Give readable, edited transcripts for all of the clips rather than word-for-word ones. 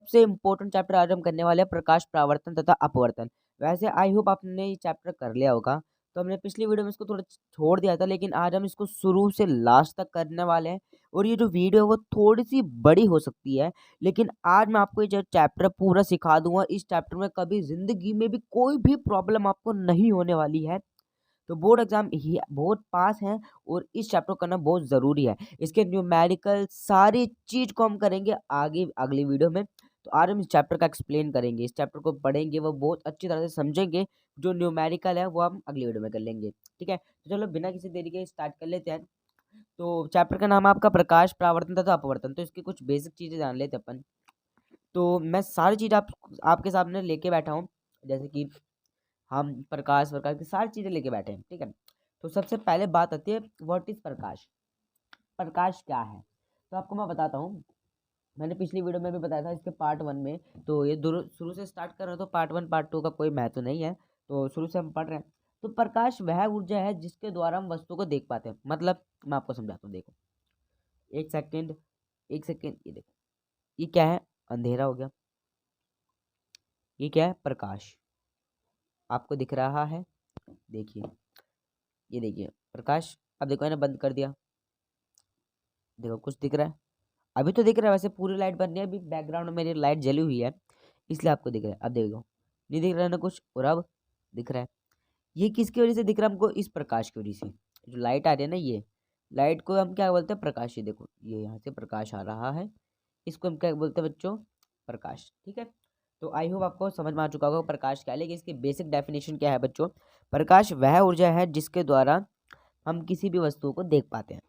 सबसे important chapter आज हम करने वाले हैं प्रकाश परावर्तन तथा अपवर्तन। वैसे आई होप आपने ये चैप्टर कर लिया होगा। तो हमने पिछली वीडियो में इसको थोड़ा छोड़ दिया था, लेकिन आज हम इसको शुरू से लास्ट तक करने वाले हैं। और ये जो वीडियो है वो थोड़ी सी बड़ी हो सकती है, लेकिन आज मैं आपको ये जो चैप्टर पूरा सिखा दूंगा। इस चैप्टर में कभी जिंदगी में भी कोई भी प्रॉब्लम आपको नहीं होने वाली है। तो बोर्ड एग्जाम ही बहुत पास हैं और इस चैप्टर को करना बहुत ज़रूरी है। इसके न्यूमेरिकल सारी चीज़ को हम करेंगे आगे अगली वीडियो में। तो आज हम इस चैप्टर का एक्सप्लेन करेंगे, इस चैप्टर को पढ़ेंगे, वो बहुत अच्छी तरह से समझेंगे। जो न्यूमेरिकल है वो हम अगली वीडियो में कर लेंगे, ठीक है। तो चलो बिना किसी देरी के स्टार्ट कर लेते हैं। तो चैप्टर का नाम है आपका प्रकाश परावर्तन तथा अपवर्तन। तो इसकी कुछ बेसिक चीज़ें जान लेते हैं अपन। तो मैं सारी चीज़ आपके सामने लेके बैठा हूँ, जैसे कि हम प्रकाश प्रकाश की सारी चीज़ें लेके बैठे हैं, ठीक है। तो सबसे पहले बात आती है व्हाट इज प्रकाश। प्रकाश क्या है, तो आपको मैं बताता हूँ। मैंने पिछली वीडियो में भी बताया था इसके पार्ट 1 में। तो ये दोनों शुरू से स्टार्ट कर रहे हो, तो पार्ट 1 पार्ट 2 का कोई महत्व नहीं है। तो शुरू से हम पढ़ रहे हैं। तो प्रकाश वह ऊर्जा है जिसके द्वारा हम वस्तु को देख पाते हैं। मतलब मैं आपको समझाता हूँ, देखो एक सेकेंड एक सेकेंड, ये देखो ये क्या है, अंधेरा हो गया। ये क्या है, प्रकाश। आपको दिख रहा है, देखिए ये देखिए प्रकाश। अब देखो मैंने बंद कर दिया, देखो कुछ दिख रहा है। अभी तो दिख रहा है, वैसे पूरी लाइट बन रही है, अभी बैकग्राउंड में मेरी लाइट जली हुई है इसलिए आपको दिख रहा है। अब देखो नहीं दिख रहा है ना कुछ, और अब दिख रहा है। ये किसकी वजह से दिख रहा है हमको, इस प्रकाश की वजह से। जो लाइट आ रही है ना, ये लाइट को हम क्या बोलते हैं, प्रकाश। ये देखो ये यहाँ से प्रकाश आ रहा है, इसको हम क्या बोलते हैं बच्चों, प्रकाश, ठीक है। तो आई होप आपको समझ में आ चुका होगा प्रकाश क्या है। लेकिन इसकी बेसिक डेफिनेशन क्या है बच्चों। प्रकाश वह ऊर्जा है जिसके द्वारा हम किसी भी वस्तु को देख पाते हैं,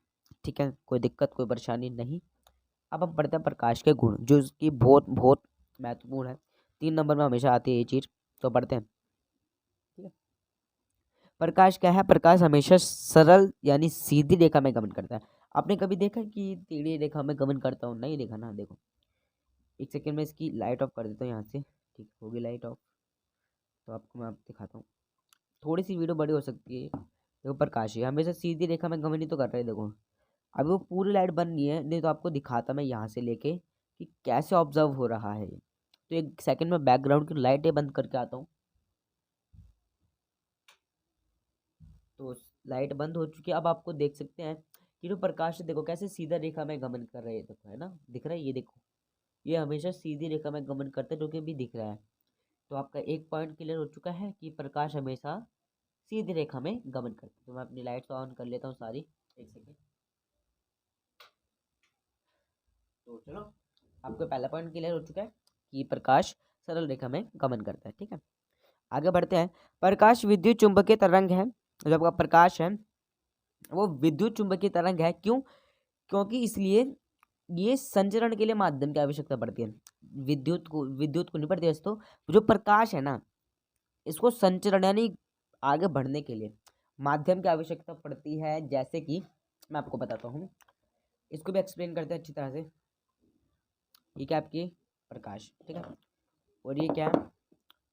ठीक है। कोई दिक्कत कोई परेशानी नहीं। अब हम पढ़ते हैं प्रकाश के गुण, जो इसकी बहुत बहुत महत्वपूर्ण है। 3 नंबर में हमेशा आती है ये चीज़, तो पढ़ते हैं, ठीक है। प्रकाश क्या है, प्रकाश हमेशा सरल यानी सीधी रेखा में गमन करता है। आपने कभी देखा कि टेढ़ी रेखा में गमन करता हूँ, नहीं देखा ना। देखो एक सेकेंड में इसकी लाइट ऑफ कर देता हूँ यहाँ से, ठीक होगी लाइट ऑफ। तो आपको मैं दिखाता हूँ, थोड़ी सी वीडियो बड़ी हो सकती है। देखो प्रकाश है हमेशा सीधी रेखा में गमन ही तो कर रहे हैं, देखो अभी वो पूरी लाइट बन रही है, नहीं तो आपको दिखाता मैं यहाँ से लेके कि कैसे ऑब्जर्व हो रहा है ये। तो एक सेकंड में बैकग्राउंड की लाइटें बंद करके आता हूँ। तो लाइट बंद हो चुकी है, अब आपको देख सकते हैं कि जो प्रकाश है देखो कैसे सीधा रेखा में गमन कर रहे हैं, देखो है ना, दिख रहा है, ये देखो ये हमेशा सीधी रेखा में गमन करता है, जो कि अभी दिख रहा है। तो आपका एक पॉइंट क्लियर हो चुका है कि प्रकाश हमेशा सीधी रेखा में गमन करता है। तो मैं अपनी लाइट्स ऑन कर लेता हूँ सारी, एक सेकेंड। तो चलो आपको पहला पॉइंट क्लियर हो चुका है कि प्रकाश सरल रेखा में गमन करता है, ठीक है। आगे बढ़ते हैं। प्रकाश विद्युत चुंबकीय तरंग है। जो आपका प्रकाश है वो विद्युत चुंबकीय तरंग है। क्यों, क्योंकि इसलिए ये संचरण के लिए माध्यम की आवश्यकता पड़ती है। विद्युत को नहीं पड़ती है। तो जो प्रकाश है ना, इसको संचरण यानी आगे बढ़ने के लिए माध्यम की आवश्यकता पड़ती है। जैसे कि मैं आपको बताता हूँ, इसको भी एक्सप्लेन करते हैं अच्छी तरह से। ये क्या आपकी प्रकाश, ठीक है। और ये क्या है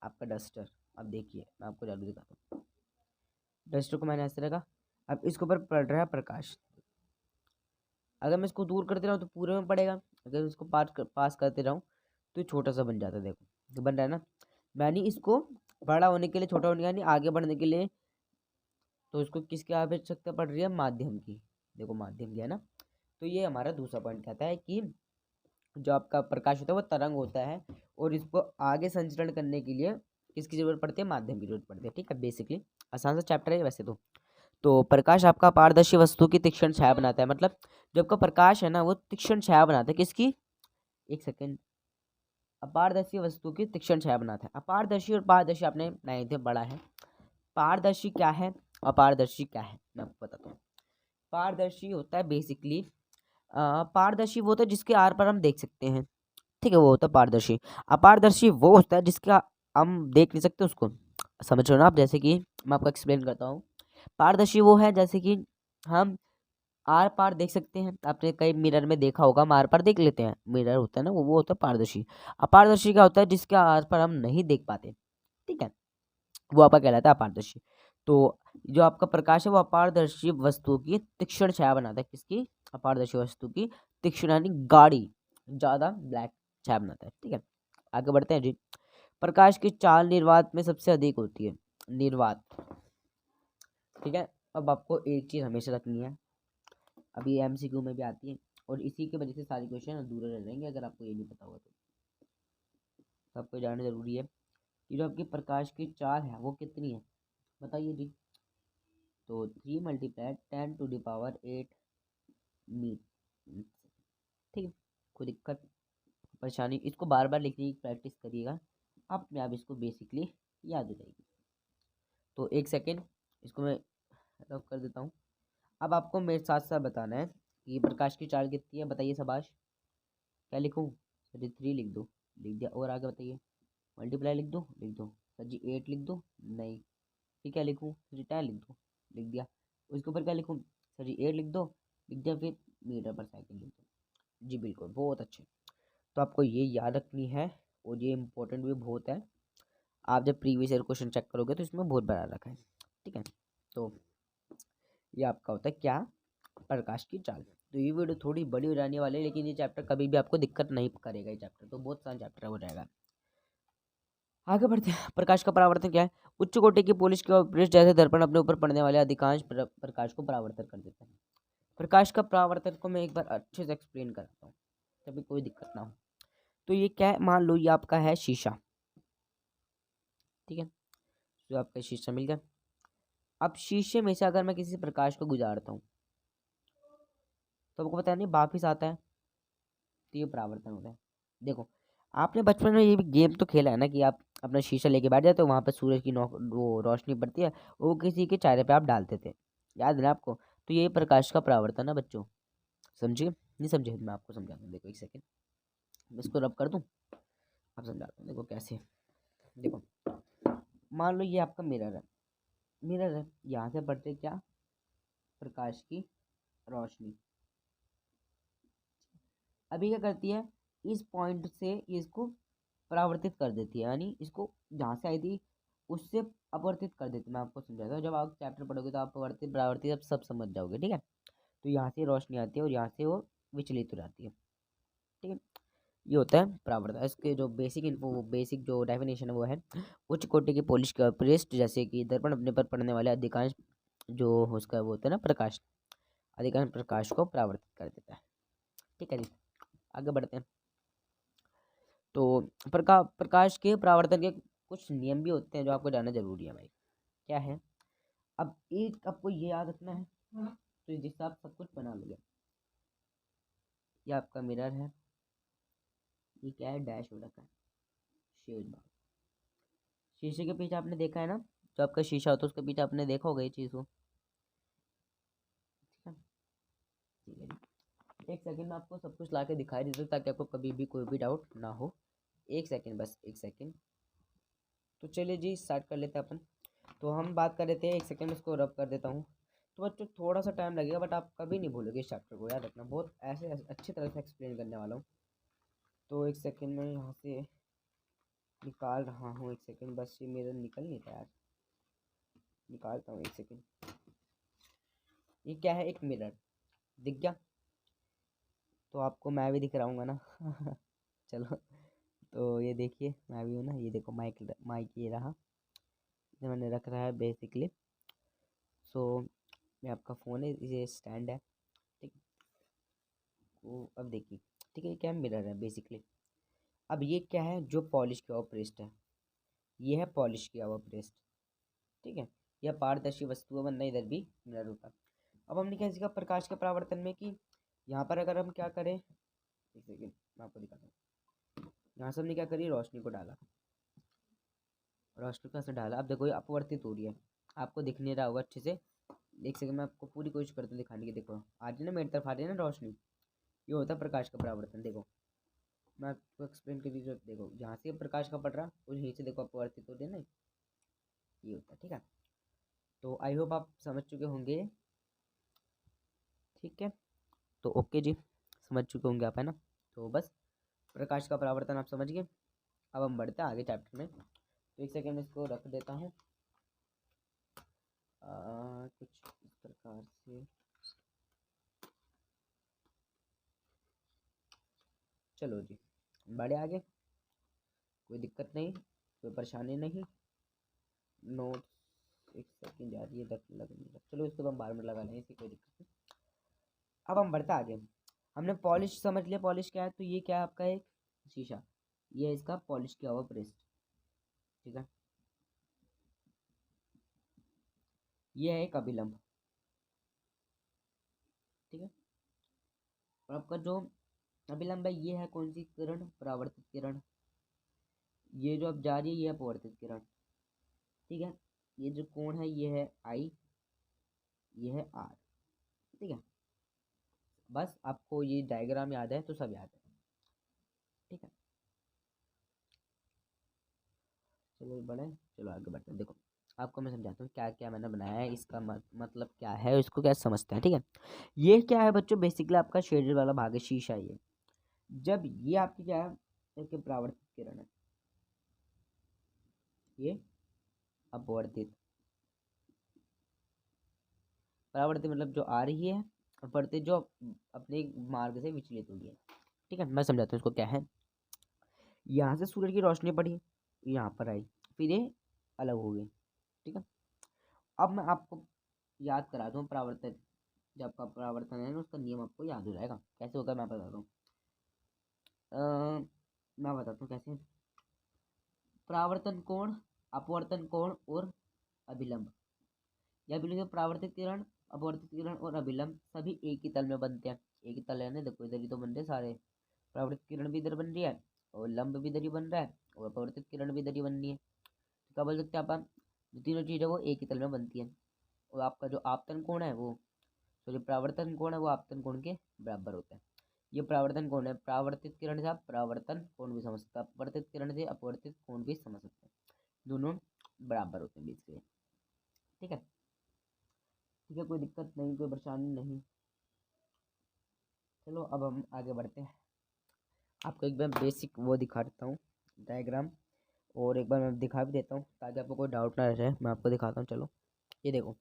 आपका डस्टर। अब देखिए मैं आपको जादू दिखाता हूँ। डस्टर को मैंने ऐसे रखा, अब इसके ऊपर पड़ रहा है प्रकाश। अगर मैं इसको दूर करते रहूँ तो पूरे में पड़ेगा, अगर इसको पास करते रहूँ तो ये छोटा सा बन जाता है। देखो तो बन रहा है ना। मैंने इसको बड़ा होने के लिए, छोटा होने यानी आगे बढ़ने के लिए, तो इसको किसकी आवश्यकता पड़ रही है, माध्यम की। देखो माध्यम की है ना। तो ये हमारा दूसरा पॉइंट कहता है कि जो आपका प्रकाश होता है वो तरंग होता है, और इसको आगे संचरण करने के लिए किसकी जरूरत पड़ती है, माध्यम की जरूरत पड़ती है, ठीक है। बेसिकली आसान सा चैप्टर है वैसे तो प्रकाश आपका पारदर्शी वस्तु की तीक्ष्ण छाया बनाता है। मतलब जो आपका प्रकाश है ना वो तीक्ष्ण छाया बनाता है, किसकी, एक सेकेंड, अपारदर्शी वस्तु की तीक्ष्ण छाया बनाता है। अपारदर्शी और पारदर्शी आपने नहीं थे बड़ा है। पारदर्शी क्या है, अपारदर्शी क्या है, मैं आपको बताता हूँ। पारदर्शी होता है बेसिकली, पारदर्शी वो होता है जिसके आर पर हम देख सकते हैं, ठीक है, वो होता है पारदर्शी। अपारदर्शी वो होता है जिसका हम देख नहीं सकते उसको, समझ रहे हो ना आप। जैसे कि मैं आपको एक्सप्लेन करता हूँ। पारदर्शी वो है जैसे कि हम आर पार देख सकते हैं। आपने कई मिरर में देखा होगा, हम आर पार देख लेते हैं, मिरर होता है ना वो होता है पारदर्शी। अपारदर्शी क्या होता है, जिसके आर पार हम नहीं देख पाते, ठीक है, वो आपका कहलाता है अपारदर्शी। तो जो आपका प्रकाश है वो अपारदर्शी वस्तु की तीक्ष्ण छाया बनाता है, किसकी, अपारदर्शी वस्तु की तीक्ष्ण यानी गाढ़ी, ज़्यादा ब्लैक, छाया बनाता है। ठीक है, आगे बढ़ते हैं जी। प्रकाश की चाल निर्वात में सबसे अधिक होती है, निर्वात। ठीक है, अब आपको एक चीज हमेशा रखनी है, अभी एमसीक्यू में भी आती है, और इसी की वजह से सारे क्वेश्चन अधूरे रह जाएंगे अगर आपको ये नहीं पता होगा तो आपको जानना जरूरी है कि जो आपकी प्रकाश की चाल है वो कितनी है, बताइए जी। तो 3 × 10⁸ मीटर। ठीक है, कोई दिक्कत परेशानी, इसको बार बार लिखने की प्रैक्टिस करिएगा, अपने आप इसको बेसिकली याद हो जाएगी। तो एक सेकेंड, इसको मैं रफ कर देता हूँ। अब आपको मेरे साथ साथ बताना है कि प्रकाश की चाल कितनी है, बताइए शाबाश। क्या लिखूँ सर जी? 3 लिख दो, लिख दिया। और आगे बताइए। मल्टीप्लाई लिख दो, लिख दो। सर जी 8 लिख दो, नहीं। फिर क्या लिखूँ सर जी? 10 लिख दो, लिख दिया। उसके ऊपर क्या लिखूँ सर जी? 8 लिख दो, लिख दिया। फिर मीटर पर सेकंड लिख दो। जी बिल्कुल, बहुत अच्छे। तो आपको ये याद रखनी है, और ये इम्पोर्टेंट भी बहुत है। आप जब प्रीवियस ईयर क्वेश्चन चेक करोगे तो इसमें बहुत बड़ा रखा है। ठीक है, तो ये आपका होता है क्या, प्रकाश की चाल। तो ये वीडियो थोड़ी बड़ी हो जाने वाली है, लेकिन ये चैप्टर कभी भी आपको दिक्कत नहीं करेगा। ये चैप्टर तो बहुत सारा चैप्टर हो जाएगा। आगे बढ़ते हैं। प्रकाश का परावर्तन क्या है? उच्च कोटि की पॉलिश के पृष्ठ जैसे दर्पण अपने ऊपर पड़ने वाले अधिकांश प्रकाश को परावर्तन कर देता है। प्रकाश का परावर्तन को मैं एक बार अच्छे से एक्सप्लेन कराता हूँ, तभी कोई दिक्कत ना हो। तो ये क्या है, मान लो ये आपका है शीशा। ठीक है, जो आपका शीशा मिल गया। अब शीशे में से अगर मैं किसी प्रकाश को गुजारता हूँ तो आपको पता नहीं वापिस आता है, तो ये परावर्तन होता है। देखो, आपने बचपन में ये भी गेम तो खेला है ना कि आप अपना शीशा लेके बैठ जाते हो, वहाँ पर सूरज की वो रोशनी पड़ती है, वो किसी के चेहरे पे आप डालते थे, याद है ना आपको? तो ये प्रकाश का परावर्तन है बच्चों, समझिए। नहीं समझे मैं आपको समझाता हूँ, देखो एक सेकेंड, मैं इसको रब कर दूँ, आप समझाता हूँ। देखो कैसे, देखो मान लो ये आपका मिरर है, मिरर है, यहाँ से पड़ते क्या, प्रकाश की रोशनी। अभी क्या करती है, इस पॉइंट से इसको परावर्तित कर देती है, यानी इसको जहाँ से आई थी उससे अपवर्तित कर देती है। मैं आपको समझाता हूँ, जब आप चैप्टर पढ़ोगे तो आप अपवर्तित परावर्तित सब समझ जाओगे। ठीक है, तो यहाँ से रोशनी आती है और यहाँ से वो विचलित हो जाती है। ठीक है, ये होता है परावर्तन। इसके जो बेसिक इन्फो, बेसिक जो डेफिनेशन है वो है, उच्च कोटि की पॉलिश का पृष्ठ जैसे कि दर्पण अपने पर पड़ने वाले अधिकांश जो उसका वो होता है ना प्रकाश, अधिकांश प्रकाश को परावर्तित कर देता है। ठीक है जी, आगे बढ़ते हैं। तो प्रकाश के परावर्तन के कुछ नियम भी होते हैं जो आपको जानना जरूरी है भाई। क्या है, अब एक आपको ये याद रखना है, तो जिससे आप सब कुछ बना लोगे। ये आपका मिरर है, ये क्या है, डैश हो रखा है, शेड बार। शीशे के पीछे आपने देखा है ना, जो आपका शीशा होता है उसके पीछे आपने देखा होगा ये चीज़ को। ठीक है, ठीक है जी। एक सेकंड में आपको सब कुछ ला के दिखाई देता हूँ ताकि आपको कभी भी कोई भी डाउट ना हो। एक सेकंड, बस एक सेकंड। तो चलिए जी स्टार्ट कर लेते हैं अपन। तो हम बात कर रहे थे, एक सेकंड में इसको रब कर देता हूँ। तो बच्चों थोड़ा सा टाइम लगेगा, बट आप कभी नहीं भूलोगे इस चैप्टर को, याद रखना। बहुत ऐसे अच्छी तरह से एक्सप्लेन करने वाला हूँ। तो एक सेकंड में यहाँ से निकाल रहा हूँ, एक सेकंड, बस ये मेरा निकल नहीं था यार, निकालता हूँ एक सेकंड। ये क्या है, एक मिरर दिख गया, तो आपको मैं भी दिख रहा हूँ ना चलो, तो ये देखिए मैं भी हूँ ना, ये देखो माइक, माइक ये रहा, ये मैंने रख रहा है बेसिकली। सो ये आपका फ़ोन है, ये स्टैंड है। ठीक, तो अब देखिए, ठीक है, क्या मिरर है बेसिकली। अब ये क्या है, जो पॉलिश किया हुआ पृष्ठ है, ये है पॉलिश किया हुआ पृष्ठ। ठीक है, यह पारदर्शी वस्तु है, वरना इधर भी मिरर होता। अब हमने क्या सीखा प्रकाश के परावर्तन में कि यहाँ पर अगर हम क्या करें, एक सेकेंड मैं आपको दिखाता हूँ। यहाँ से हमने क्या करी, रोशनी को डाला, रोशनी को ऐसे डाला। अब देखो ये अपवर्तित हो रही है, आपको दिख नहीं रहा होगा अच्छे से। एक सेकंड मैं आपको पूरी कोशिश करता हूँ दिखाने की। देखो आ रही है ना मेरी तरफ, आ रही है ना रोशनी, ये होता है प्रकाश का परावर्तन। देखो मैं आपको एक्सप्लेन कर दीजिए, देखो यहाँ से प्रकाश का पड़ रहा और यहीं से देखो अपवर्तित हो रही है ना, ये होता है। ठीक है, तो आई होप आप समझ चुके होंगे। ठीक है, तो ओके जी, समझ चुके होंगे आप, है ना? तो बस प्रकाश का परावर्तन आप समझ गए। अब हम बढ़ते हैं आगे चैप्टर में। तो एक सेकेंड इसको रख देता हूँ कुछ इस प्रकार से। चलो जी, बढ़े आगे, कोई दिक्कत नहीं, कोई परेशानी नहीं। नोट एक सेकंड यार, ये लग नहीं रहा, चलो इसको तो हम 12 मिनट लगा लें, इसी कोई दिक्कत नहीं। अब हम बढ़ते आगे। हमने पॉलिश समझ लिया, पॉलिश क्या है, तो ये क्या है आपका एक शीशा, ये है इसका पॉलिश किया हुआ पृष्ठ, ठीक है। ये है एक अभिलंब, ठीक है। और आपका जो अभिलंब है ये है कौन सी किरण, परावर्तित किरण। ये जो अब जा रही है ये है अपवर्तित किरण, ठीक है। ये जो कोण है ये है आई, ये है आर, ठीक है। बस आपको ये डायग्राम याद है तो सब याद है, ठीक है। चलो बढ़े, चलो आगे बढ़ते हैं। देखो आपको मैं समझाता हूँ क्या क्या मैंने बनाया है, इसका मतलब क्या है, इसको क्या समझते हैं, ठीक है। ये क्या है बच्चों, बेसिकली आपका शेडेड वाला भाग है, शीशा। ये जब ये आपकी क्या है, एक परावर्तित किरण है, ये अपवर्तित, परावर्तित मतलब जो आ रही है, अपवर्तित जो अपने मार्ग से विचलित हुई है, ठीक है। मैं समझाता हूँ इसको क्या है। यहाँ से सूरज की रोशनी पड़ी, यहाँ पर आई, फिर ये अलग हो गई, ठीक है। अब मैं आपको याद करा दूँ परावर्तन, जब आपका परावर्तन है ना उसका नियम आपको याद हो जाएगा, कैसे होगा मैं बताता हूँ। मैं बताता हूँ कैसे। परावर्तन कोण, अपवर्तन कोण और अभिलंब, या बिल्कुल परावर्तित किरण, अपवर्तित किरण और अभिलंब सभी एक ही तल में बनते हैं। एक ही तल है ना, देखो इधर ही तो बन रहे सारे, परावर्तित किरण भी इधर बन रही है और लंब भी इधर ही बन रहा है और अपवर्तित किरण भी इधर ही बन रही है, तो क्या बोल सकते हैं अपन, जो तीनों चीज़ें वो एक ही तल में बनती है। और आपका जो आपतन कोण है वो, तो जो परावर्तन कोण है वो आपतन कोण के बराबर होता है। ये परावर्तन कोण है, परावर्तित किरण से आप परावर्तन कोण भी समझ सकते हैं, अपवर्तित किरण से अपवर्तित कोण भी समझ सकते हैं, दोनों बराबर होते हैं बीच के, ठीक है। ठीक है, कोई दिक्कत नहीं, कोई परेशानी नहीं। चलो अब हम आगे बढ़ते हैं। आपको एक बार बेसिक वो दिखा देता हूँ डायग्राम, और एक बार मैं दिखा भी देता हूँ ताकि आपको कोई डाउट ना रहे। मैं आपको दिखाता हूँ, चलो ये देखो,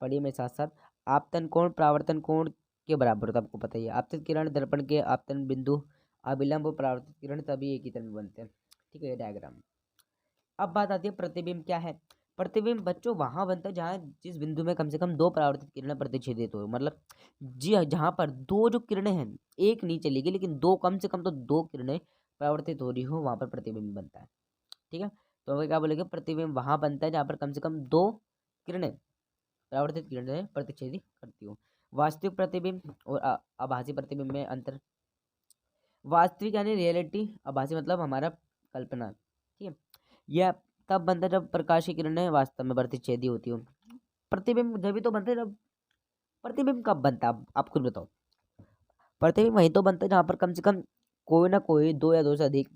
पढ़िए मेरे साथ साथ। आपतन कोण परावर्तन कोण के बराबर होता है, आपको पता ही है। आपतित किरण दर्पण के आपतन बिंदु, अभिलंब और परावर्तित किरण सभी एक ही तल में बनते हैं, ठीक है। ये डायग्राम। अब बात आती है प्रतिबिंब क्या है। प्रतिबिंब बच्चों वहां बनता है जहाँ जिस बिंदु में कम से कम दो परावर्तित किरणें प्रतिच्छेदित हो, मतलब जी जहाँ पर दो जो किरणें हैं, एक नहीं चलेगी लेकिन दो, कम से कम तो दो किरणें परावर्तित हो रही हो, वहां पर प्रतिबिंब बनता है, ठीक है। तो हम क्या बोलेंगे, प्रतिबिंब वहां बनता है जहाँ पर कम से कम दो किरणें, परावर्तित किरणें प्रतिच्छेदी करती हो। वास्तविक प्रतिबिंब और आभासी प्रतिबिंब में अंतर। वास्तविक यानी रियलिटी, आभासी मतलब हमारा कल्पना, ठीक है। यह तब बनता है जब प्रकाश की किरणें वास्तव में प्रतिच्छेदी होती हो। प्रतिबिंब जब भी तो बनते हैं जब, प्रतिबिंब कब बनता है आप खुद बताओ। प्रतिबिंब वहीं तो बनता है जहाँ पर कम से कम कोई ना कोई दो या दो से अधिक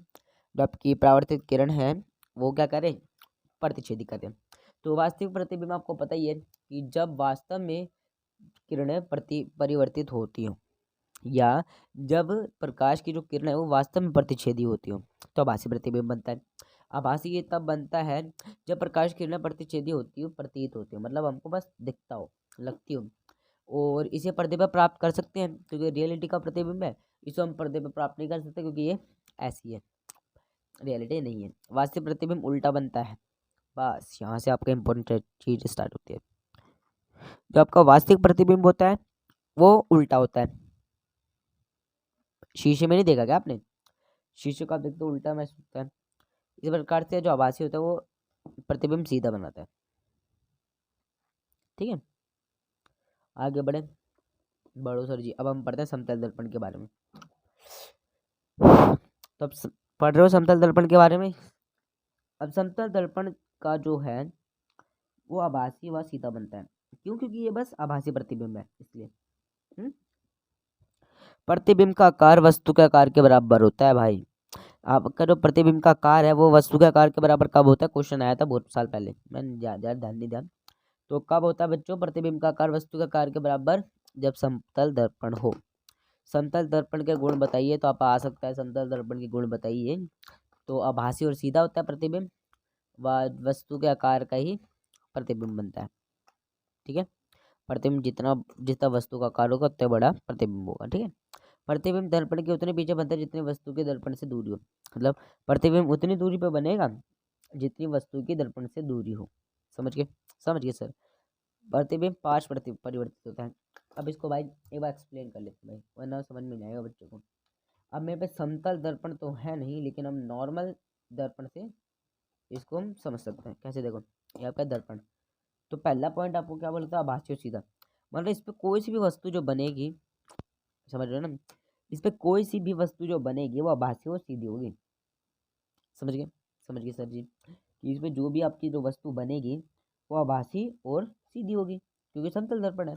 जो आपकी परावर्तित किरण है वो क्या करे, प्रतिच्छेदी करे। तो वास्तविक प्रतिबिंब आपको पता ही है कि जब वास्तव में किरणें परिवर्तित होती हो, या जब प्रकाश की जो किरण है वो वास्तव में प्रतिच्छेदी होती हो, तो आभासी प्रतिबिंब बनता है। आभासी ये तब बनता है जब प्रकाश की किरणें प्रतिच्छेदी होती हो, प्रतीत होती हो, मतलब हमको बस दिखता हो, लगती हो, और इसे पर्दे पर प्राप्त कर सकते हैं क्योंकि रियलिटी का प्रतिबिंब है। इसे हम पर्दे पर प्राप्त नहीं कर सकते क्योंकि ये ऐसी है, रियलिटी नहीं है। वास्तविक प्रतिबिंब उल्टा बनता है, बस यहाँ से आपका इंपॉर्टेंट चीज स्टार्ट होती है। जो आपका वास्तविक प्रतिबिंब होता है वो उल्टा होता है। शीशे में नहीं देखा क्या आपने, शीशे को आप देखते हो उल्टा महसूस होता है। इस प्रकार से जो आभासी होता है वो प्रतिबिंब सीधा बनाता है, ठीक है। आगे बढ़े, बढ़ो सर जी। अब हम पढ़ते हैं समतल दर्पण के बारे में। तो अब पढ़ रहे हो समतल दर्पण के बारे में। अब समतल दर्पण का जो है वो आभासी व सीधा बनता है, क्यों, क्योंकि ये बस आभासी प्रतिबिंब है इसलिए। प्रतिबिंब का आकार वस्तु के आकार के बराबर होता है भाई। आपका जो प्रतिबिंब का आकार है वो वस्तु के आकार के बराबर कब होता है, क्वेश्चन आया था बहुत साल पहले, मैंने ध्यान नहीं दिया। तो कब होता है बच्चों प्रतिबिंब का आकार वस्तु के आकार के बराबर, जब समतल दर्पण हो। समतल दर्पण के गुण बताइए, तो आप आ सकता है समतल दर्पण के गुण बताइए। तो आभासी और सीधा होता है प्रतिबिंब, व वस्तु के आकार का ही प्रतिबिंब बनता है, ठीक है। प्रतिबिंब जितना जितना वस्तु का आकार होगा उतना बड़ा प्रतिबिंब होगा, ठीक है। प्रतिबिंब दर्पण के उतने पीछे बनता है जितनी वस्तु के दर्पण से दूरी हो। मतलब प्रतिबिंब उतनी दूरी पर बनेगा जितनी वस्तु की दर्पण से दूरी हो। समझ गए? समझ गए सर। प्रतिबिंब पार्श्व परिवर्तित होता है। अब इसको भाई एक बार एक्सप्लेन कर लेते हैं भाई, वरना समझ में नहीं आएगा बच्चों को। अब मेरे पे समतल दर्पण तो है नहीं, लेकिन हम नॉर्मल दर्पण से इसको हम समझ सकते हैं। कैसे? देखो, ये आपका दर्पण। तो पहला पॉइंट आपको क्या बोला था? आभासी और सीधा। मतलब इस पे कोई सी भी वस्तु जो बनेगी, समझ रहे हो ना, इस पे कोई सी भी वस्तु जो बनेगी वो आभासी और सीधी होगी। समझ गए? समझ गए सर जी। कि इसमें जो भी आपकी जो वस्तु बनेगी वो आभासी और सीधी होगी, क्योंकि समतल दर्पण है।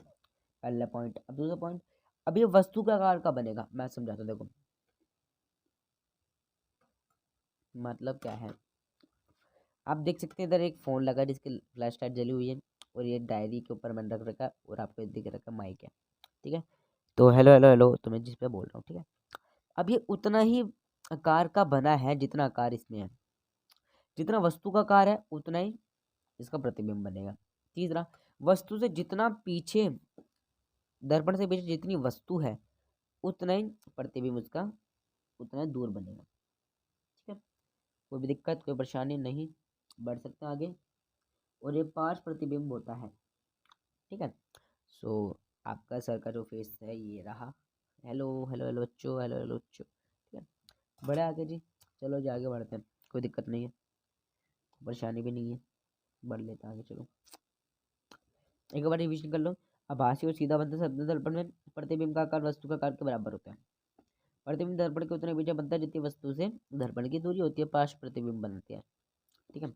पहला पॉइंट। अब दूसरा पॉइंट, अब ये वस्तु का आकार का बनेगा, मैं समझाता हूँ। देखो मतलब क्या है, आप देख सकते हैं इधर एक फोन लगा है जिसकी फ्लैश लाइट जली हुई है, और ये डायरी के ऊपर मैंने रख रखा है, और आपको दिख रखा है माइक है। ठीक है, तो हेलो हेलो हेलो तो मैं जिस पे बोल रहा हूँ। ठीक है, अब ये उतना ही आकार का बना है जितना आकार इसमें है। जितना वस्तु का आकार है उतना ही इसका प्रतिबिंब बनेगा। तीसरा, वस्तु से जितना पीछे, दर्पण से पीछे जितनी वस्तु है उतना ही प्रतिबिंब उसका उतना ही दूर बनेगा। ठीक है, कोई भी दिक्कत, कोई परेशानी नहीं, बढ़ सकते हैं आगे। और ये पार्श्व प्रतिबिंब होता है। ठीक है, सो आपका सर का जो फेस है ये रहा। हेलो हेलो हेलो बच्चों, हेलो हेलो बच्चों। ठीक है, बढ़े आगे जी। चलो जी आगे बढ़ते हैं, कोई दिक्कत नहीं है, परेशानी भी नहीं है, बढ़ लेते हैं आगे। चलो एक बार रिविजन कर लो। आभासी और सीधा बनता है समतल दर्पण में प्रतिबिंब का आकार वस्तु का आकार के बराबर होता है। प्रतिबिंब दर्पण के उतने पीछे बनता है जितनी वस्तु से दर्पण की दूरी होती है। पार्श्व प्रतिबिंब बनते हैं। ठीक है,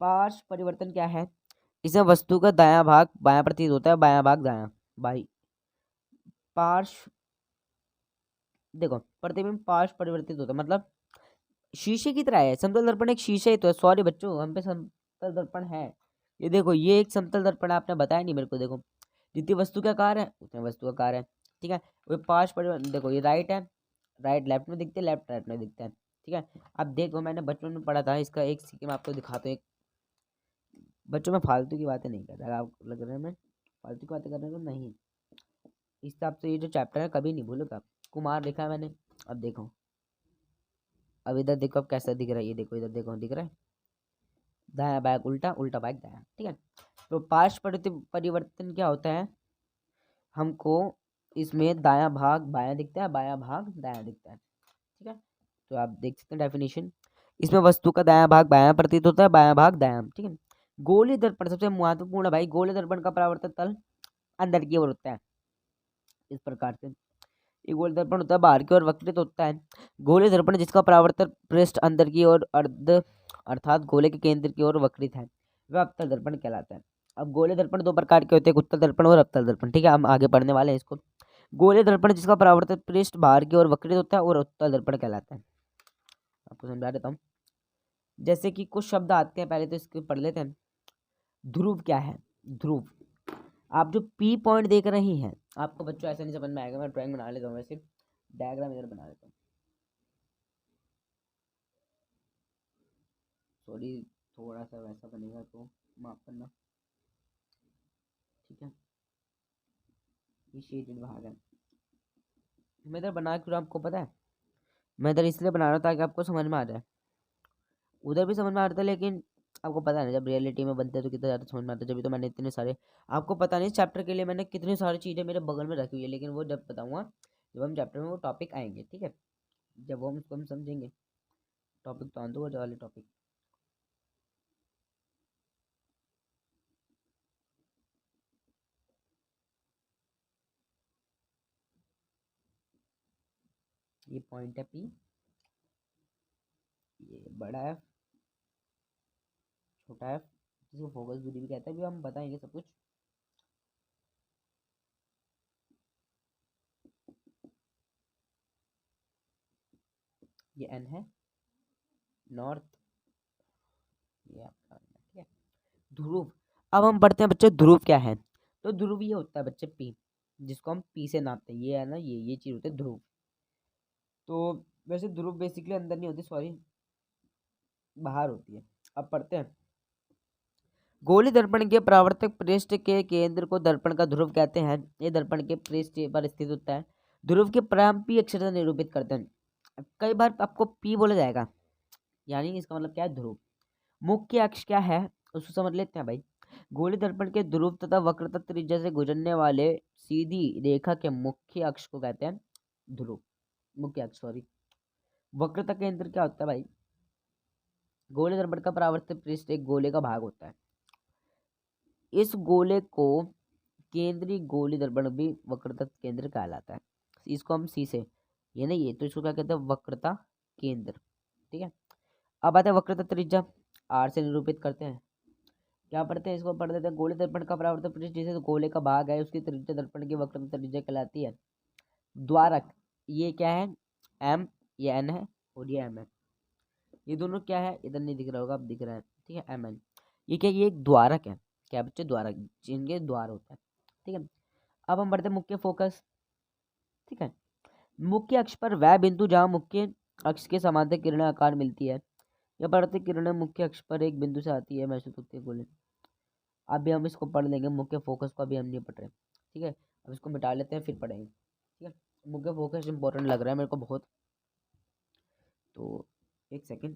पार्श्व परिवर्तन क्या है? इसमें वस्तु का दायां भाग बायां प्रतीत होता है, बायां भाग दायां। भाई पार्श्व, देखो प्रतिबिंब पार्श्व परिवर्तित होता है, मतलब शीशे की तरह है। समतल दर्पण एक शीशे ही तो है। सॉरी बच्चों, हम पे समतल दर्पण है। ये देखो, ये एक समतल दर्पण है, आपने बताया नहीं मेरे को। देखो, जितनी वस्तु का आकार है उतने वस्तु का आकार है। ठीक है, वो पार्श्व परिवर्तन, देखो ये राइट है, राइट लेफ्ट में दिखते हैं, लेफ्ट राइट में दिखते हैं। ठीक है, अब देखो मैंने बचपन में पढ़ा था इसका एक स्कीम आपको दिखाता हूँ। एक बच्चों में फालतू की बातें नहीं कर रहा, आपको लग रहा है मैं फालतू की बातें कर रहा हूँ, नहीं। इस हिसाब से ये जो चैप्टर है कभी नहीं भूलोगा। कुमार लिखा है मैंने। अब देखो, अब इधर देखो, अब कैसा दिख रहा है, ये देखो इधर देखो, दिख रहा है दायां बैग उल्टा, उल्टा बैग दायां। ठीक है, तो पार्श्व परिवर्तन क्या होता है? हमको इसमें दायां भाग बायां दिखता है, बायां भाग दायां दिखता है। ठीक है, तो आप देख सकते हैं डेफिनेशन। इसमें वस्तु का दायां भाग बायां प्रतीत होता है, बायां भाग दायां। ठीक है, गोलीय दर्पण सबसे महत्वपूर्ण है भाई। गोलीय दर्पण का परावर्तन तल अंदर की ओर होता है, इस प्रकार से। एक गोलीय दर्पण होता है बाहर की ओर वक्रित होता है। गोलीय दर्पण जिसका परावर्तन पृष्ठ अंदर की ओर अर्ध अर्थात गोले के केंद्र की ओर वक्रित है, वह अवतल दर्पण कहलाता है। अब गोलीय दर्पण दो प्रकार के होते हैं, उत्तल दर्पण और अवतल दर्पण। ठीक है, हम आगे पढ़ने वाले हैं इसको। गोलीय दर्पण जिसका परावर्तन पृष्ठ बाहर की ओर वक्रित होता है और उत्तल दर्पण कहलाता है। आपको समझा देता हूँ। जैसे कि कुछ शब्द आते हैं, पहले तो इसको पढ़ लेते हैं। ध्रुव क्या है? ध्रुव, आप जो पी पॉइंट देख रही हैं, आपको बच्चों ऐसा नहीं समझ में आएगा, मैं ड्राइंग बना लेता हूँ, वैसे डायग्राम इधर बना लेता हूँ। सॉरी, थोड़ा सा वैसा बनेगा तो माफ करना। ठीक है, ये शेडेड भाग है। मैं इधर बना क्यों, आपको पता है? मैं इधर इसलिए बना रहा हूँ ताकि आपको समझ में आ जाए। उधर भी समझ में आ रहा था, लेकिन आपको पता नहीं जब रियलिटी में बनते हैं तो कितना ज़्यादा समझ में आता है। जब तो मैंने इतने सारे, आपको पता नहीं चैप्टर के लिए मैंने कितनी सारी चीज़ें मेरे बगल में रखी हुई है, लेकिन वो जब बताऊँगा, जब हम चैप्टर में वो टॉपिक आएंगे। ठीक है, जब वो हम उसको हम समझेंगे। टॉपिक तो आन दो, वो वाले टॉपिक। ये पॉइंट है पी, ये बड़ा है, छोटा है, जिसको फोकस दूरी भी कहता है, भी हम बताएंगे सब कुछ। ये एन है, नॉर्थ, ये आपका। ठीक है, ध्रुव। अब हम पढ़ते हैं बच्चे ध्रुव क्या है। तो ध्रुव ये होता है बच्चे पी, जिसको हम पी से नापते हैं। ये है ना, ये चीज़ होती है ध्रुव। तो वैसे ध्रुव बेसिकली अंदर नहीं होती, सॉरी बाहर होती है। अब पढ़ते हैं। गोली दर्पण के परावर्तक पृष्ठ के केंद्र को दर्पण का ध्रुव कहते हैं। ये दर्पण के पृष्ठ पर स्थित होता है। ध्रुव के प्रारंभ पी अक्षर से निरूपित करते हैं। कई बार आपको पी बोला जाएगा, यानी इसका मतलब क्या है, ध्रुव। मुख्य अक्ष क्या है उसको समझ लेते हैं भाई। गोलीय दर्पण के ध्रुव तथा वक्रता त्रिज्या से गुजरने वाले सीधी रेखा के मुख्य अक्ष को कहते हैं ध्रुव, मुख्य अक्ष सॉरी। वक्रता केंद्र क्या होता है भाई, गोलीय दर्पण का परावर्तित पृष्ठ एक गोले का भाग होता है। इस गोले को केंद्रीय गोलीय दर्पण भी वक्रता केंद्र कहलाता है। इसको हम सी से, ये नहीं ये तो इसको क्या कहते हैं, वक्रता केंद्र। ठीक है, अब आते हैं वक्रता त्रिज्या, आर से निरूपित करते हैं। क्या पढ़ते हैं, इसको पढ़ देते हैं। गोलीय दर्पण का परावर्तन पृष्ठ जिसे गोले का भाग है उसकी त्रिज्या दर्पण की वक्रता त्रिज्या कहलाती है। द्वारक, ये क्या है, एम, ये एन है और ये एम है। ये दोनों क्या है, इधर नहीं दिख रहा होगा, अब दिख रहा है, ठीक है, एम एन। ये क्या, ये एक द्वारक है, क्या बच्चे, द्वारक, जिनके द्वार होता है। ठीक है, अब हम बढ़ते हैं मुख्य फोकस। ठीक है, मुख्य अक्ष पर वह बिंदु जहाँ मुख्य अक्ष के समांतर किरणें आकार मिलती है या परावर्तित किरणें मुख्य अक्ष पर एक बिंदु से आती है महसूस होती है गोले। अभी हम इसको पढ़ लेंगे, मुख्य फोकस को अभी हम नहीं पढ़ रहे। ठीक है, अब इसको मिटा लेते हैं फिर पढ़ेंगे। ठीक है, मुख्य फोकस इंपॉर्टेंट लग रहा है मेरे को बहुत, तो एक सेकेंड।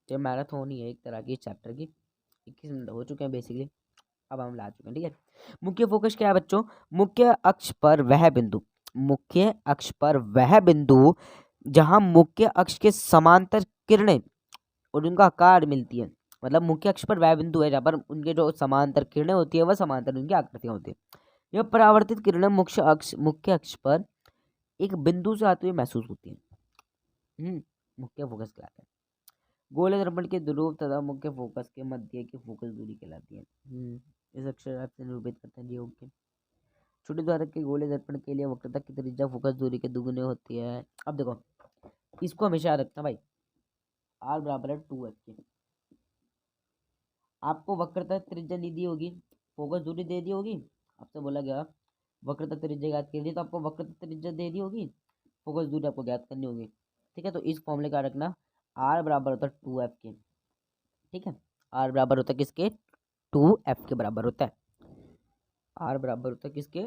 ये मैराथन ही है एक तरह की चैप्टर की, 21 मिनट हो चुके हैं बेसिकली, अब हम ला चुके हैं। ठीक है, मुख्य फोकस क्या है बच्चों, मुख्य अक्ष पर वह बिंदु, मुख्य अक्ष पर वह बिंदु जहां मुख्य अक्ष के समांतर किरणें और उनका आकार मिलती है। मतलब मुख्य अक्ष पर वह बिंदु है जहाँ पर उनके जो समांतर किरणें होती है वह समांतर उनकी आकृतियां होती है। यह परावर्तित किरणें मुख्य अक्ष पर एक बिंदु से आते हुए महसूस होती है। मुख्य फोकस कहलाता है। गोले दर्पण के ध्रुव तथा मुख्य फोकस के मध्य की फोकस दूरी कहलाती है। इस अक्षर से निरूपित करते हैं जी, ओके। छोटे द्वारक के गोले दर्पण के लिए वक्रता की त्रिज्या फोकस दूरी के दुगुने होती है। अब देखो, इसको हमेशा याद रखना भाई, आर बराबर है 2f के। आपको वक्रता त्रिज्या नहीं दी होगी, फोकस दूरी दे दी होगी, आपसे बोला गया वक्रता त्रिज्या ज्ञात कीजिए, तो आपको वक्रता त्रिज्या दे दी होगी, फोकस दूरी आपको ज्ञात करनी होगी। ठीक है, तो इस फॉर्मूले का रखना, आर बराबर होता है 2f के। ठीक है, आर बराबर होता है किसके, 2f के बराबर होता है। आर बराबर होता है किसके,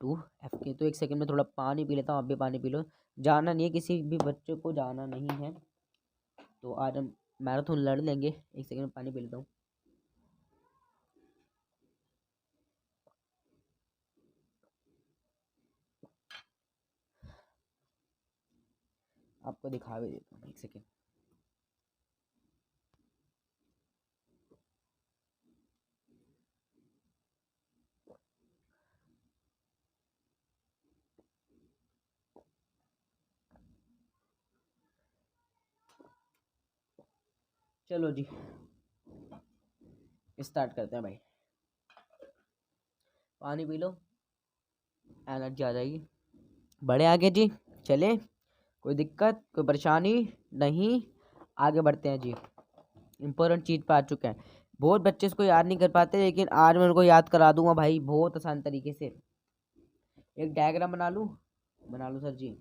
2f के। तो एक सेकंड में थोड़ा पानी पी लेता हूँ, आप भी पानी पी लो। जाना नहीं है, किसी भी बच्चे को जाना नहीं है, तो आज हम मैराथन लड़ लेंगे। एक सेकंड में पानी पी लेता हूँ। आपको दिखा भी देता हूँ, एक सेकेंड। चलो जी, स्टार्ट करते हैं भाई। पानी पी लो, एनर्जी आ जाएगी। बड़े आगे जी, चले, कोई दिक्कत कोई परेशानी नहीं, आगे बढ़ते हैं जी। इम्पोर्टेंट चीज़ पर आ चुके हैं। बहुत बच्चे इसको याद नहीं कर पाते, लेकिन आज मैं उनको याद करा दूंगा भाई बहुत आसान तरीके से। एक डायग्राम बना लूँ, बना लूँ सर जी।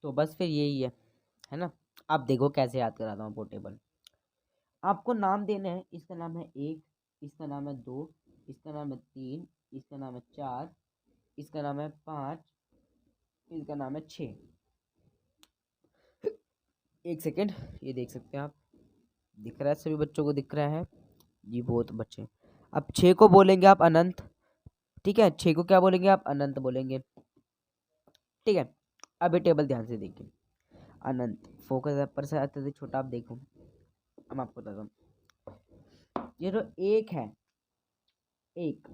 तो बस फिर यही है ना। अब देखो कैसे याद कराता हूँ पोर्टेबल। आपको नाम देने हैं, इसका नाम है 1, इसका नाम है 2, इसका नाम है 3, इसका नाम है 4, इसका नाम है 5, इसका नाम है 6। एक सेकेंड, ये देख सकते हैं आप, दिख रहा है सभी बच्चों को, दिख रहा है जी, बहुत बच्चे। अब 6 को बोलेंगे आप अनंत। ठीक है, 6 को क्या बोलेंगे आप, अनंत बोलेंगे। ठीक है, अब ये टेबल ध्यान से देखिए। अनंत फोकस है पर से अत्यधिक छोटा, आप देखो, हम आपको बताता हूँ। ये जो एक है, एक,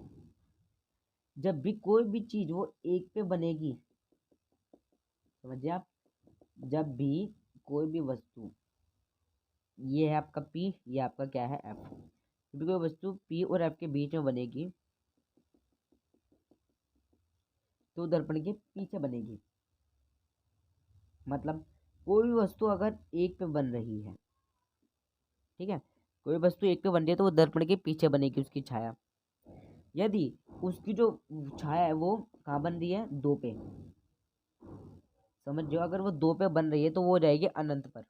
जब भी कोई भी चीज वो एक पे बनेगी, समझिए आप, जब भी कोई भी वस्तु, ये है आपका P, ये आपका क्या है F, जब भी कोई वस्तु P और F के बीच में बनेगी तो दर्पण के पीछे बनेगी। मतलब कोई भी वस्तु अगर एक पे बन रही है, ठीक है, कोई वस्तु एक पे बन रही है तो वो दर्पण के पीछे बनेगी उसकी छाया। यदि उसकी जो छाया है वो कहाँ बन रही है, दो पे, समझ जाओ, अगर वो दो पे बन रही है तो वो हो जाएगी अनंत पर।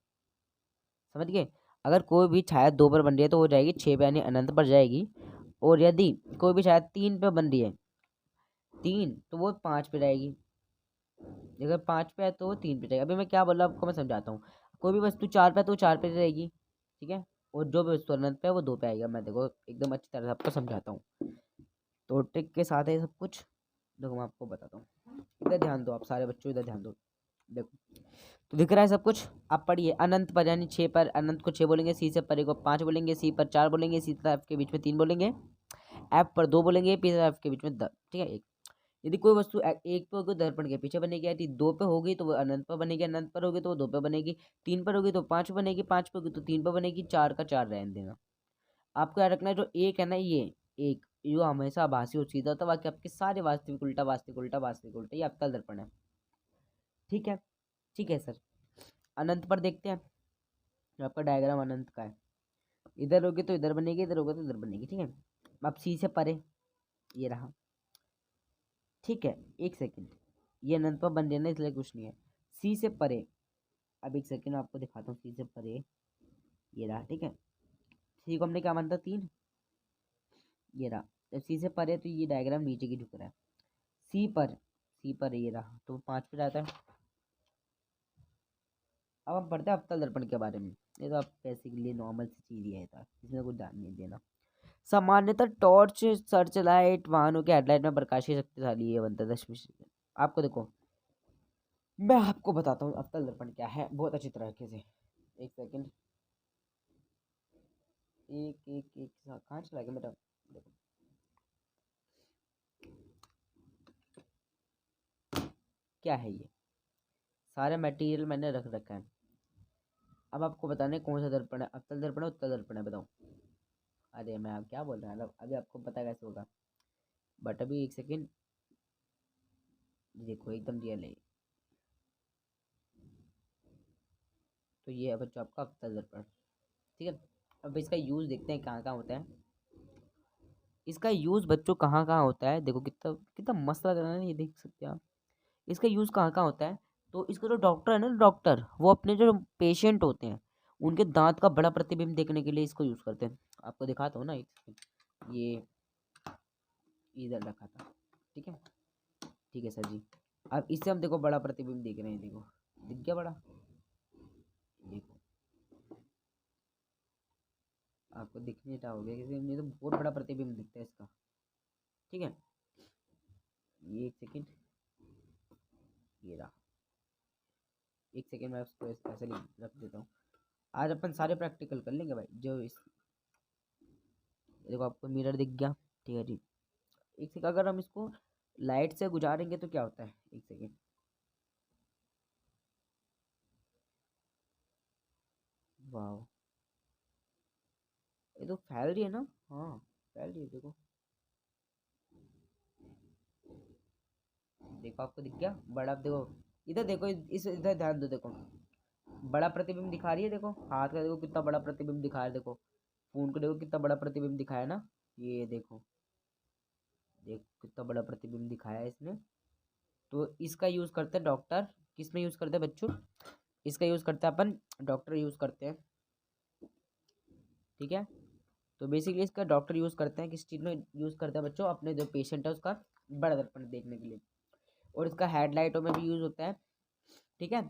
समझ गए? अगर कोई भी छाया दो पर बन रही है तो वो जाएगी छः पे यानी अनंत पर जाएगी। और यदि कोई भी छाया तीन पे बन रही है, तीन, तो वो पाँच पे जाएगी। अगर पाँच पे है तो वो तीन पे जाएगी। अभी मैं क्या बोल रहा हूँ आपको मैं समझाता हूँ। कोई भी वस्तु चार पे है तो वो चार पे रहेगी, ठीक है, और जो भी वस्तु अनंत पे है वो दो पे आएगा। मैं देखो एकदम अच्छी तरह से आपको समझाता हूँ, तो ट्रिक के साथ है सब कुछ। देखो मैं आपको बताता हूँ, इधर ध्यान दो, आप सारे बच्चों इधर ध्यान दो। देखो तो दिख रहा है सब कुछ। आप पढ़िए, अनंत पर यानी छः पर अनंत को छः बोलेंगे, सी से परे को पाँच बोलेंगे, सी पर चार बोलेंगे, सी तथा एफ के बीच में तीन बोलेंगे, एफ पर दो बोलेंगे, पी तथा एफ के बीच में दस, ठीक है, एक। यदि कोई वस्तु एक पे होगी तो दर्पण के पीछे बनेगी, यदि दो पे होगी तो वो अनंत पर बनेगी, अनंत पर होगी तो वो दो पे बनेगी, तीन पर होगी तो पाँच पे बनेगी, पाँच पे होगी तो तीन पे बनेगी, चार का चार रहने देना। आपको याद रखना है जो एक है ना, ये एक यो हमेशा आभासी और सीधा होता है, बाकी आपके सारे वास्तविक उल्टा, वास्तविक उल्टा, वास्तविक उल्टा, ये आपका दर्पण है। ठीक है, ठीक है सर। अनंत पर देखते हैं, आपका डायग्राम अनंत का है। इधर होगी तो इधर बनेगी, इधर होगा तो इधर बनेगी, ठीक है। अब सी से परे ये रहा, ठीक है, एक सेकंड, ये अनंत पर बन जाना इसलिए कुछ नहीं है। सी से परे, अब एक सेकंड आपको दिखाता हूँ, सी से परे ये रहा, ठीक है। सी को हमने क्या माना था, तीन, ये रहा। जब सी से परे तो ये डायग्राम नीचे की झुक रहा है। सी पर ये रहा तो पाँच पे जाता है। अब हम पढ़ते हैं अवतल दर्पण के बारे में। ये तो आप बेसिकली नॉर्मल सी चीज ही है, था इसमें कुछ ध्यान नहीं देना। सामान्यतः टॉर्च, सर्च लाइट, वाहनों के हेडलाइट में प्रकाश की शक्तिशाली है बनता है 10। आपको देखो मैं आपको बताता हूँ अवतल दर्पण क्या है बहुत अच्छी तरीके से। एक सेकंड, एक एक एक कहाँ चला गया मेरा, देखो क्या है ये, सारे मटेरियल मैंने रख रखा है। अब आपको बताना है कौन सा दर्पण है, अवतल दर्पण है उत्तल दर्पण है, बताओ। अरे मैं आप क्या बोल रहा हूँ, अभी आपको पता कैसे होगा, बट अभी एक सेकंड, देखो एकदम रियल है। तो ये है बच्चों आपका अवतल दर्पण, ठीक है। अब इसका यूज़ देखते हैं कहाँ कहाँ होता है। इसका यूज़ बच्चों कहाँ कहाँ होता है, देखो कितना कितना मस्त लग रहा है ना, ये देख सकते हैं आप। इसका यूज़ कहाँ कहाँ होता है, तो इसका जो डॉक्टर है ना, डॉक्टर वो अपने जो पेशेंट होते हैं उनके दांत का बड़ा प्रतिबिंब देखने के लिए इसको यूज़ करते हैं। आपको दिखाता हूँ ना, एक सेकंड, ये इधर रखा था, ठीक है, ठीक है सर जी। अब इससे हम देखो बड़ा प्रतिबिंब देख रहे हैं, देखो दिख गया बड़ा, देखो आपको दिखने क्या हो गया, किसी में तो बहुत बड़ा प्रतिबिंब दिखता है इसका, ठीक है। ये एक सेकंड, ये रहा, एक सेकंड मैं उसको ऐसे रख देता हूँ। आज अपन सारे प्रैक्टिकल कर लेंगे भाई, जो इस देखो आपको मिरर दिख गया, ठीक है जी। एक सेकंड, अगर हम इसको लाइट से गुजारेंगे तो क्या होता है, एक सेकंड, वाह, ये तो फैल रही है ना, हाँ फैल रही है, देखो देखो आपको दिख गया बड़ा, देखो इधर देखो, इस इधर ध्यान दो, देखो बड़ा प्रतिबिंब दिखा रही है, देखो हाथ का देखो कितना बड़ा प्रतिबिंब दिखा है, देखो फोन को देखो कितना बड़ा प्रतिबिंब दिखाया ना, ये देखो, देखो कितना बड़ा प्रतिबिंब दिखाया है इसने। तो इसका यूज़ करते हैं डॉक्टर, किस में यूज़ करते हैं बच्चों, इसका यूज़ करते हैं अपन, डॉक्टर यूज़ करते हैं, ठीक है। तो बेसिकली इसका डॉक्टर यूज़ करते हैं, किस चीज़ में यूज़ करते हैं बच्चों, अपने जो पेशेंट है उसका बड़ा दर्पण देखने के लिए। और इसका हेडलाइटों में भी यूज़ होता है, ठीक है,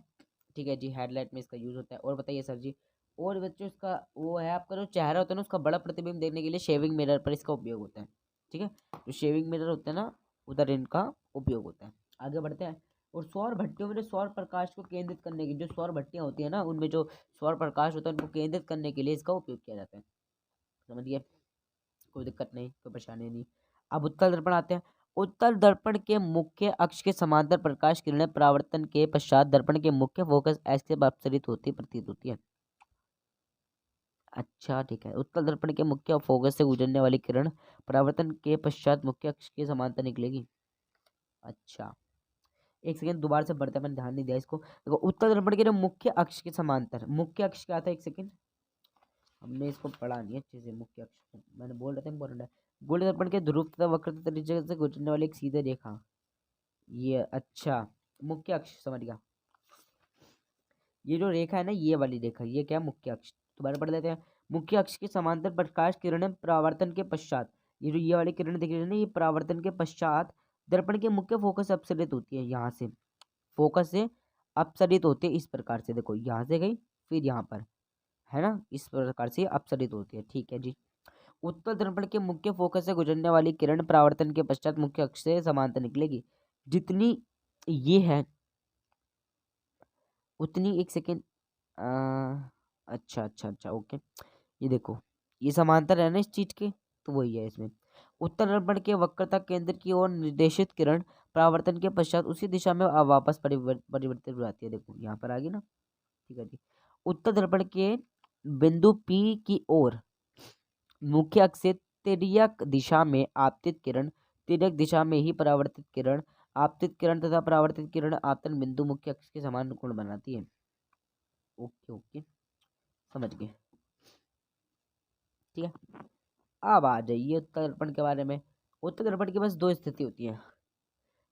ठीक है जी, हेडलाइट में इसका यूज़ होता है। और बताइए सर जी, और बच्चों इसका वो है आपका जो चेहरा होता है ना उसका बड़ा प्रतिबिंब देखने के लिए शेविंग मिरर पर इसका उपयोग होता है, ठीक है। जो शेविंग मिरर होते हैं ना उधर इनका उपयोग होता है। आगे बढ़ते हैं। और सौर भट्टियों में जो सौर प्रकाश को केंद्रित करने की जो सौर भट्टियाँ होती है ना, उनमें जो सौर प्रकाश होता है उनको केंद्रित करने के लिए इसका उपयोग किया जाता है। समझिए, कोई दिक्कत नहीं, कोई परेशानी नहीं। अब उत्तल दर्पण आते हैं। उत्तल दर्पण के मुख्य अक्ष के समांतर प्रकाश किरणें परावर्तन के पश्चात दर्पण के मुख्य फोकस ऐसे अपसरित होती प्रतीत होती है। अच्छा ठीक है, उत्तल दर्पण के मुख्य फोकस से गुजरने वाली किरण परावर्तन के पश्चात मुख्य अक्ष के समांतर निकलेगी। अच्छा, एक सेकंड, दोबारा से बढ़ते, मैंने ध्यान नहीं दिया इसको। देखो उत्तल दर्पण के मुख्य अक्ष के समांतर, मुख्य अक्ष क्या था, एक सेकंड, हमने इसको पढ़ा नहीं अच्छे से। मुख्य अक्ष मैंने बोल रहा था इम्पोर्टेंट है। गोलीय दर्पण के ध्रुव तथा वक्र त्रिज्या से गुजरने वाली एक सीधी रेखा, ये अच्छा मुख्य अक्ष समझ गया। ये जो रेखा है ना, ये वाली रेखा, ये क्या, मुख्य अक्ष। दोबारा पढ़ लेते हैं। मुख्य अक्ष के समांतर प्रकाश किरणें परावर्तन के पश्चात, ये जो ये वाली किरण दिख रही है ना, ये परावर्तन के पश्चात दर्पण के मुख्य फोकस से अपसरित होती है। यहाँ से फोकस से अपसरित होते इस प्रकार से, देखो यहाँ से गई फिर यहाँ पर, है ना, इस प्रकार से अपसरित होती है। ठीक है जी। उत्तल दर्पण के मुख्य फोकस से गुजरने वाली किरण परावर्तन के पश्चात मुख्य अक्ष से समांतर निकलेगी। जितनी ये है उतनी, एक सेकेंड, अच्छा अच्छा अच्छा ओके, ये देखो ये समांतर है ना इस चीज के, तो वही है इसमें। उत्तर दर्पण के वक्रता केंद्र की ओर निर्देशित किरण परावर्तन के पश्चात उसी दिशा में वापस परिवर्तित हो जाती है। देखो यहाँ पर आ गई ना। ठीक है जी। उत्तर दर्पण के बिंदु P की ओर मुख्य अक्ष से तिर्यक दिशा में आपतित किरण, तिर्यक दिशा में ही परावर्तित किरण, आपतित किरण तथा परावर्तित किरण आपतन बिंदु मुख्य अक्ष के समान कोण बनाती है। ओके ओके, समझ गए। ठीक है, अब आ जाइए उत्तर दर्पण के बारे में। उत्तर दर्पण की बस दो स्थिति होती है।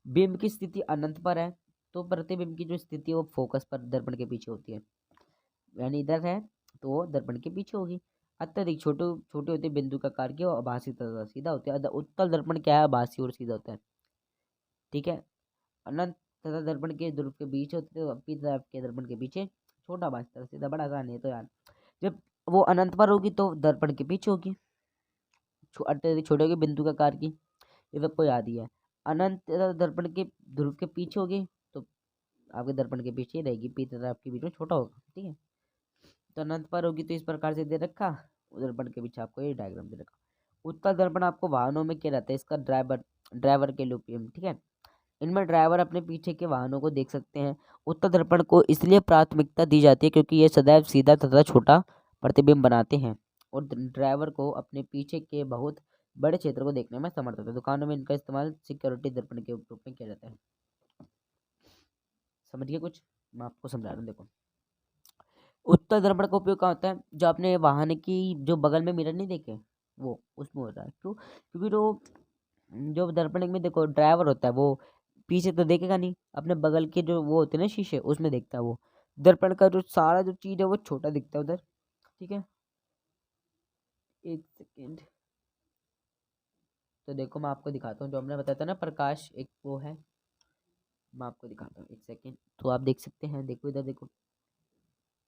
बिंब की स्थिति अनंत पर है, तो प्रतिबिंब की जो स्थिति है वो फोकस पर दर्पण के पीछे होती है, यानी इधर है तो दर्पण के पीछे होगी। अत्यधिक छोटे छोटे होते बिंदु का कार्य और आभासी तथा सीधा होते हैं। उत्तल दर्पण क्या है, आभासी और सीधा होता है। ठीक है, अनंत तथा दर्पण के ध्रुव के बीच होते हैं, पी तथा के दर्पण के पीछे छोटा आभासी तथा सीधा, बड़ा आसान है तो यार। जब वो अनंत पर होगी तो दर्पण के पीछे होगी, अत्यधिक छोटे होगी बिंदु का कार्य की, ये सबको याद ही है। अनंत तथा दर्पण के ध्रुव के पीछे होगी तो आपके दर्पण के पीछे ही रहेगी, पी तथा आपके बीच में छोटा होगा। ठीक है, तो अनंत पर होगी तो इस प्रकार से दे रखा, दर्पण के पीछे आपको ये डायग्राम दे रखा। उत्तल दर्पण आपको वाहनों में क्या रहता है, इसका ड्राइवर, ड्राइवर के लिए उपयोग। ठीक है, इनमें ड्राइवर अपने पीछे के वाहनों को देख सकते हैं। उत्तल दर्पण को इसलिए प्राथमिकता दी जाती है क्योंकि ये सदैव सीधा तथा छोटा प्रतिबिंब बनाते हैं और ड्राइवर को अपने पीछे के बहुत बड़े क्षेत्र को देखने में समर्थ होता है। दुकानों में इनका इस्तेमाल सिक्योरिटी दर्पण के रूप में किया जाता है। समझिए कुछ, मैं आपको समझा रहा हूँ। देखो उत्तल दर्पण का उपयोग कहाँ होता है, जो आपने वाहन की जो बगल में मिरर नहीं देखे, वो उसमें होता है। क्यों, क्योंकि जो जो दर्पण में देखो ड्राइवर होता है वो पीछे तो देखेगा नहीं, अपने बगल के जो वो होते हैं ना शीशे, उसमें देखता है वो। दर्पण का जो सारा जो चीज है वो छोटा दिखता है उधर। ठीक है, एक सेकेंड, तो देखो मैं आपको दिखाता हूँ, जो हमने बताया था ना प्रकाश एक वो है, मैं आपको दिखाता हूँ एक सेकेंड। तो आप देख सकते हैं, देखो इधर देखो,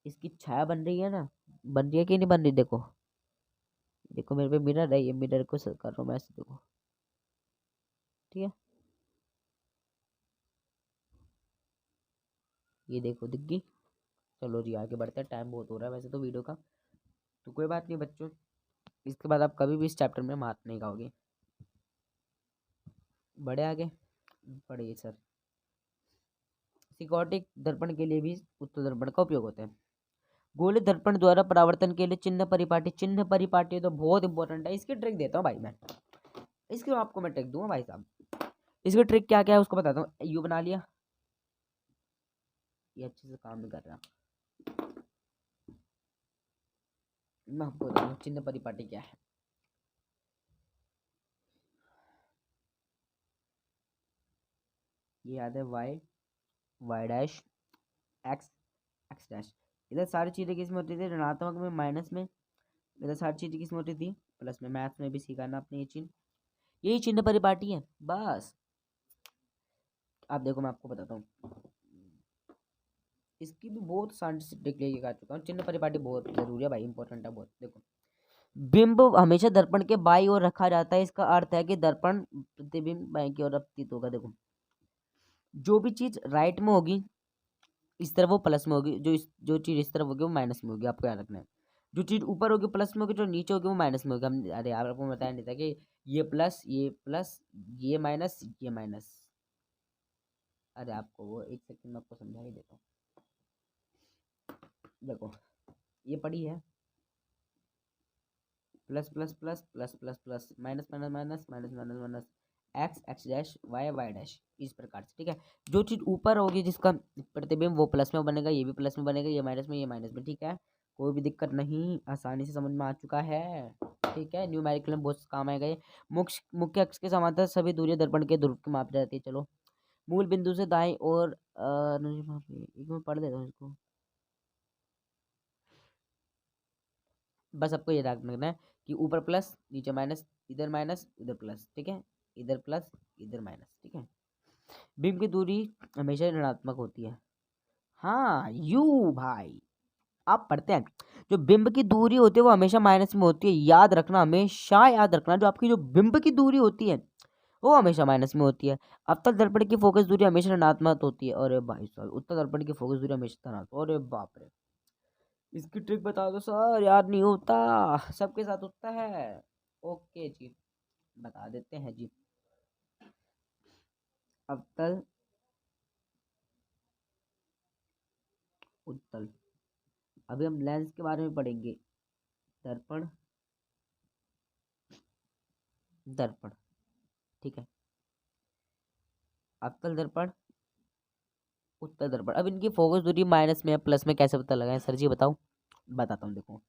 इसकी छाया बन रही है ना, बन रही है कि नहीं बन रही, देखो देखो मेरे पे मिरर है, ये मिरर को कर रहा हूँ मैं ऐसे, देखो। ठीक है, ये देखो दिख गई। चलो जी आगे बढ़ते हैं, टाइम बहुत हो रहा है वैसे तो वीडियो का, तो कोई बात नहीं बच्चों, इसके बाद आप कभी भी इस चैप्टर में मात नहीं खाओगे। बढ़े आगे, बढ़िए सर। सिक्योरिटी दर्पण के लिए भी उत्तल दर्पण का उपयोग होता है। गोलीय दर्पण द्वारा परावर्तन के लिए चिन्ह परिपाटी, चिन्ह परिपाटी तो बहुत इंपॉर्टेंट है, इसकी ट्रिक देता हूँ भाई मैं, इसकी आपको मैं ट्रिक दूंगा भाई साहब। इसकी ट्रिक क्या क्या है उसको बताता हूँ। यू बना लिया, ये अच्छे से काम नहीं कर रहा, मैं आपको बताता हूँ चिन्ह परिपाटी क्या है। ये याद है, Y Y dash X X dash, इधर सारी चीज़ें किस में होती थी, ऋणात्मक में, माइनस में, इधर सारी चीज़ें किस में होती थी, प्लस में। मैथ्स में भी सीखा ना आपने ये चिन्ह, यही चिन्ह परिपाटी है बस। आप देखो मैं आपको बताता हूँ, इसकी भी बहुत साइंटिफिक लेके आ चुका हूँ। चिन्ह परिपाटी बहुत जरूरी है भाई, इंपॉर्टेंट है बहुत। देखो बिंब हमेशा दर्पण के बाईं ओर रखा जाता है, इसका अर्थ है कि दर्पण प्रतिबिंब बाईं की ओर अपतित होगा। देखो जो भी चीज राइट में होगी इस तरफ वो प्लस में होगी, जो चीज इस तरफ होगी वो माइनस में होगी, आपको याद रखना है। जो चीज ऊपर होगी प्लस में होगी, जो नीचे होगी वो माइनस में होगी। हम अरे यार आपको बताया नहीं था कि ये प्लस ये प्लस, ये माइनस ये माइनस। अरे आपको वो एक सेकंड में आपको समझा ही देता हूँ। देखो ये पड़ी है plus plus plus plus plus plus, minus minus minus minus minus minus, X X dash Y Y dash, इस प्रकार से। ठीक है, जो चीज़ ऊपर होगी जिसका प्रतिबिंब वो प्लस में बनेगा, ये भी प्लस में बनेगा, ये माइनस में, ये माइनस में। ठीक है, कोई भी दिक्कत नहीं, आसानी से समझ में आ चुका है। ठीक है, न्यूमेरिकल में बहुत काम आएगा ये। मुख्य अक्ष के समांतर सभी दूरियां दर्पण के ध्रुव की मापी जाती है। चलो, मूल बिंदु से दाएं और एक मैं पढ़ देता हूँ इसको। बस आपको ये रखना है कि ऊपर प्लस नीचे माइनस, इधर माइनस इधर प्लस। ठीक है, इधर प्लस इधर माइनस। ठीक है, बिंब की दूरी हमेशा ऋणात्मक होती है। हाँ यू भाई, आप पढ़ते हैं, जो बिंब की दूरी होती है वो हमेशा माइनस में होती है। याद रखना, हमेशा याद रखना, जो आपकी जो बिंब की दूरी होती है वो हमेशा माइनस में होती है। अवतल दर्पण की फोकस दूरी हमेशा ऋणात्मक होती है। अरे भाई साहब, उत्तल दर्पण की फोकस दूरी हमेशा धनात्मक। अरे बाप रे, इसकी ट्रिक बता दो सर, याद नहीं होता, सबके साथ होता है। ओके जी, बता देते हैं जी। अवतल उत्तल, अभी हम लेंस के बारे में पढ़ेंगे। दर्पण दर्पण, ठीक है, अवतल दर्पण उत्तल दर्पण। अब इनकी फोकस दूरी माइनस में प्लस में कैसे पता लगाएं सर जी, बताओ। बताता हूँ, देखो,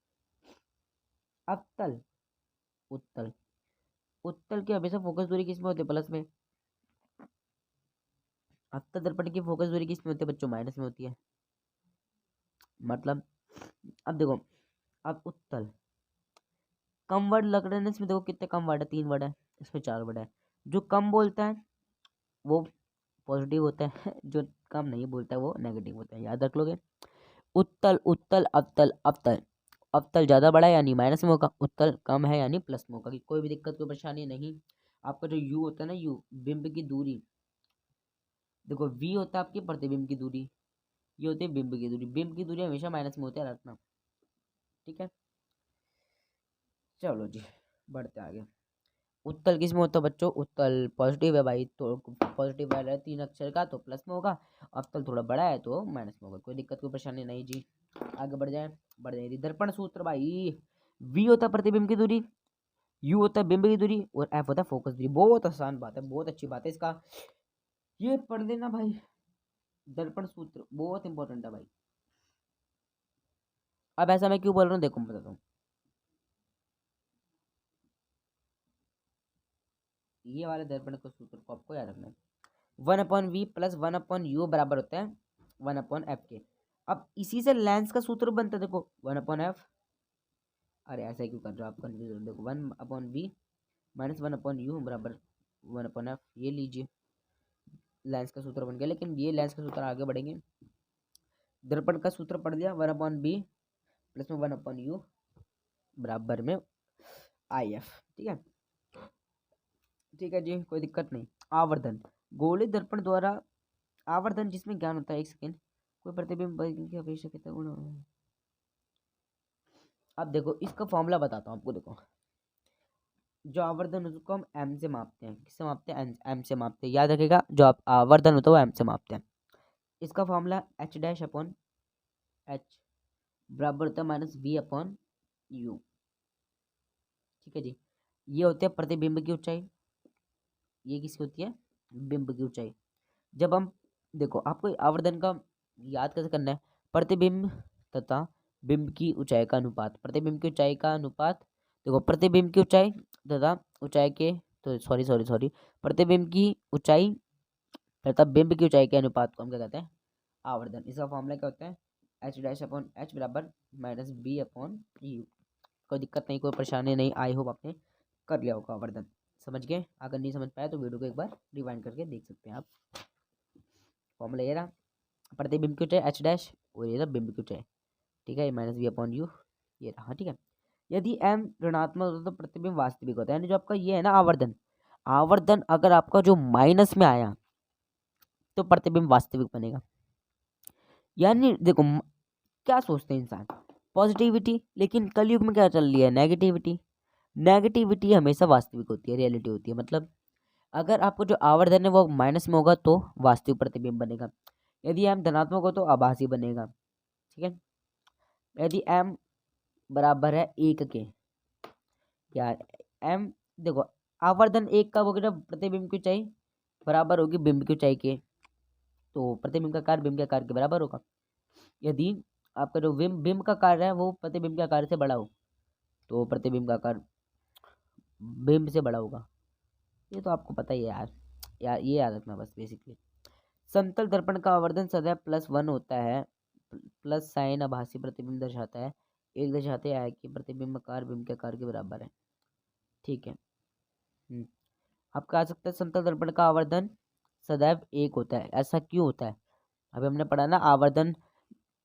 अवतल उत्तल, उत्तल की हमेशा फोकस दूरी किस में होती है? प्लस में। अवतल दर्पण की फोकस दूरी किस में होती है बच्चों? माइनस में होती है। मतलब अब देखो, अब उत्तल कम वर्ड लग रहे हैं इसमें, देखो कितने कम वर्ड है, 3 वर्ड है, इसमें 4 वर्ड है। जो कम बोलता है वो पॉजिटिव होता है, जो कम नहीं बोलता है वो नेगेटिव होता है, याद रख लोगे। उत्तल उत्तल अवतल अवतल, अवतल ज्यादा बड़ा है यानी माइनस में होगा, उत्तल कम है यानी प्लस में होगा। कि कोई भी दिक्कत कोई परेशानी नहीं। आपका जो यू होता है ना, यू बिंब की दूरी, देखो वी होता है आपकी प्रतिबिंब की दूरी, ये होती है बिंब की दूरी। बिंब की दूरी हमेशा माइनस में होती है, रखना। ठीक है, चलो जी, बढ़ते आगे। उत्तल किस में होता है बच्चों? उत्तल पॉजिटिव है भाई, तो पॉजिटिव वाला है 3 अक्षर का तो प्लस में होगा। अवतल थोड़ा बड़ा है तो माइनस में होगा। कोई दिक्कत कोई परेशानी नहीं जी, आगे बढ़ जाए। बढ़ जाए दर्पण सूत्र भाई। वी होता है प्रतिबिंब की दूरी, यू होता है बिंब की दूरी, और एफ होता है फोकस दूरी। बहुत आसान बात है, बहुत अच्छी बात है, इसका ये पढ़ लेना भाई। दर्पण सूत्र बहुत इंपॉर्टेंट है भाई। अब ऐसा मैं क्यों बोल रहा हूँ, देखो मैं बताता हूँ। ये वाले दर्पण के सूत्र को आपको याद रखना है। 1/v प्लस 1/u बराबर होता है 1/f के। अब इसी से लेंस का सूत्र बनता है, देखो 1/f। अरे ऐसा क्यों कर रहे हो आप, कंफ्यूज। देखो 1/v माइनस 1/u बराबर 1/f, ये लीजिए लेंस का सूत्र बन गया। लेकिन ये लेंस का सूत्र आगे बढ़ेंगे। दर्पण का सूत्र पढ़ दिया, 1/b प्लस में 1/u बराबर में IF। ठीक है, ठीक है जी, कोई दिक्कत नहीं। आवर्धन, गोली दर्पण द्वारा आवर्धन जिसमें ज्ञान होता है, एक सेकेंड, कोई प्रतिबिंब की अपेक्षा गुण। अब देखो इसका फॉर्मूला बताता हूँ आपको। देखो, जो आवर्धन होता है उसको हम एम से मापते हैं। किससे मापते हैं? एम से मापते हैं, याद रखेगा। जो आप आवर्धन होता है वो एम से मापते हैं। इसका formula H dash upon H बराबर होता है माइनस वी अपॉन यू। ठीक है जी, ये होते हैं प्रतिबिंब की ऊंचाई, ये किसकी होती है? बिंब की ऊंचाई। जब हम, देखो आपको आवर्धन का याद कैसे करना है? प्रतिबिंब तथा बिंब की ऊंचाई का अनुपात, प्रतिबिंब की ऊंचाई का अनुपात। देखो प्रतिबिंब की ऊंचाई तथा ऊंचाई के, तो सॉरी सॉरी सॉरी, प्रतिबिंब की ऊंचाई तथा बिंब की ऊंचाई के अनुपात को हम क्या कहते हैं? आवर्धन। इसका फॉर्मूला क्या होता है? एच डैश अपॉन एच बराबर माइनस बी अपॉन यू। कोई दिक्कत नहीं, कोई परेशानी नहीं। आई होप आपने कर लिया होगा आवर्धन। समझ गए? अगर नहीं समझ पाया तो वीडियो को एक बार रिवाइंड करके देख सकते हैं आप। फॉर्मूला ये रहा, प्रतिबिंब की ऊंचाई एच डैश, और ये रहा बिंब की ऊंचाई। ठीक है, माइनस बी अपॉन यू, ये रहा। ठीक है, यदि एम ऋणात्मक होता है तो प्रतिबिंब वास्तविक होता है। यानी जो आपका ये है ना आवर्धन, आवर्धन अगर आपका जो माइनस में आया तो प्रतिबिंब वास्तविक बनेगा। यानी देखो क्या सोचते हैं इंसान? पॉजिटिविटी, लेकिन कलयुग में क्या चल रही है? नेगेटिविटी। नेगेटिविटी हमेशा वास्तविक होती है, रियलिटी होती है। मतलब अगर आपको जो आवर्धन है वो माइनस में होगा तो वास्तविक प्रतिबिंब बनेगा, यदि एम धनात्मक हो तो आभासी बनेगा। ठीक है, यदि एम बराबर है 1 के, या एम, देखो आवर्धन एक का होगा जब प्रतिबिंब की ऊंचाई बराबर होगी बिंब की ऊंचाई के, तो प्रतिबिंब का कार्य बिंब के आकार के बराबर होगा। यदि आपका जो बिंब का कार्य है वो प्रतिबिंब के आकार से बड़ा हो तो प्रतिबिंब का आकार बिंब से बड़ा होगा। ये तो आपको पता ही है यार ये याद रखना बस बेसिकली। समतल दर्पण का आवर्धन सदैव +1 होता है। प्लस साइन आभासी प्रतिबिंब दर्शाता है, एक दर्शाते हैं कि प्रतिबिंब आकार बिंब के आकार के बराबर है। ठीक है। आप कह सकते हैं समतल दर्पण का आवर्धन सदैव 1 होता है। ऐसा क्यों होता है? अभी हमने पढ़ा ना, आवर्धन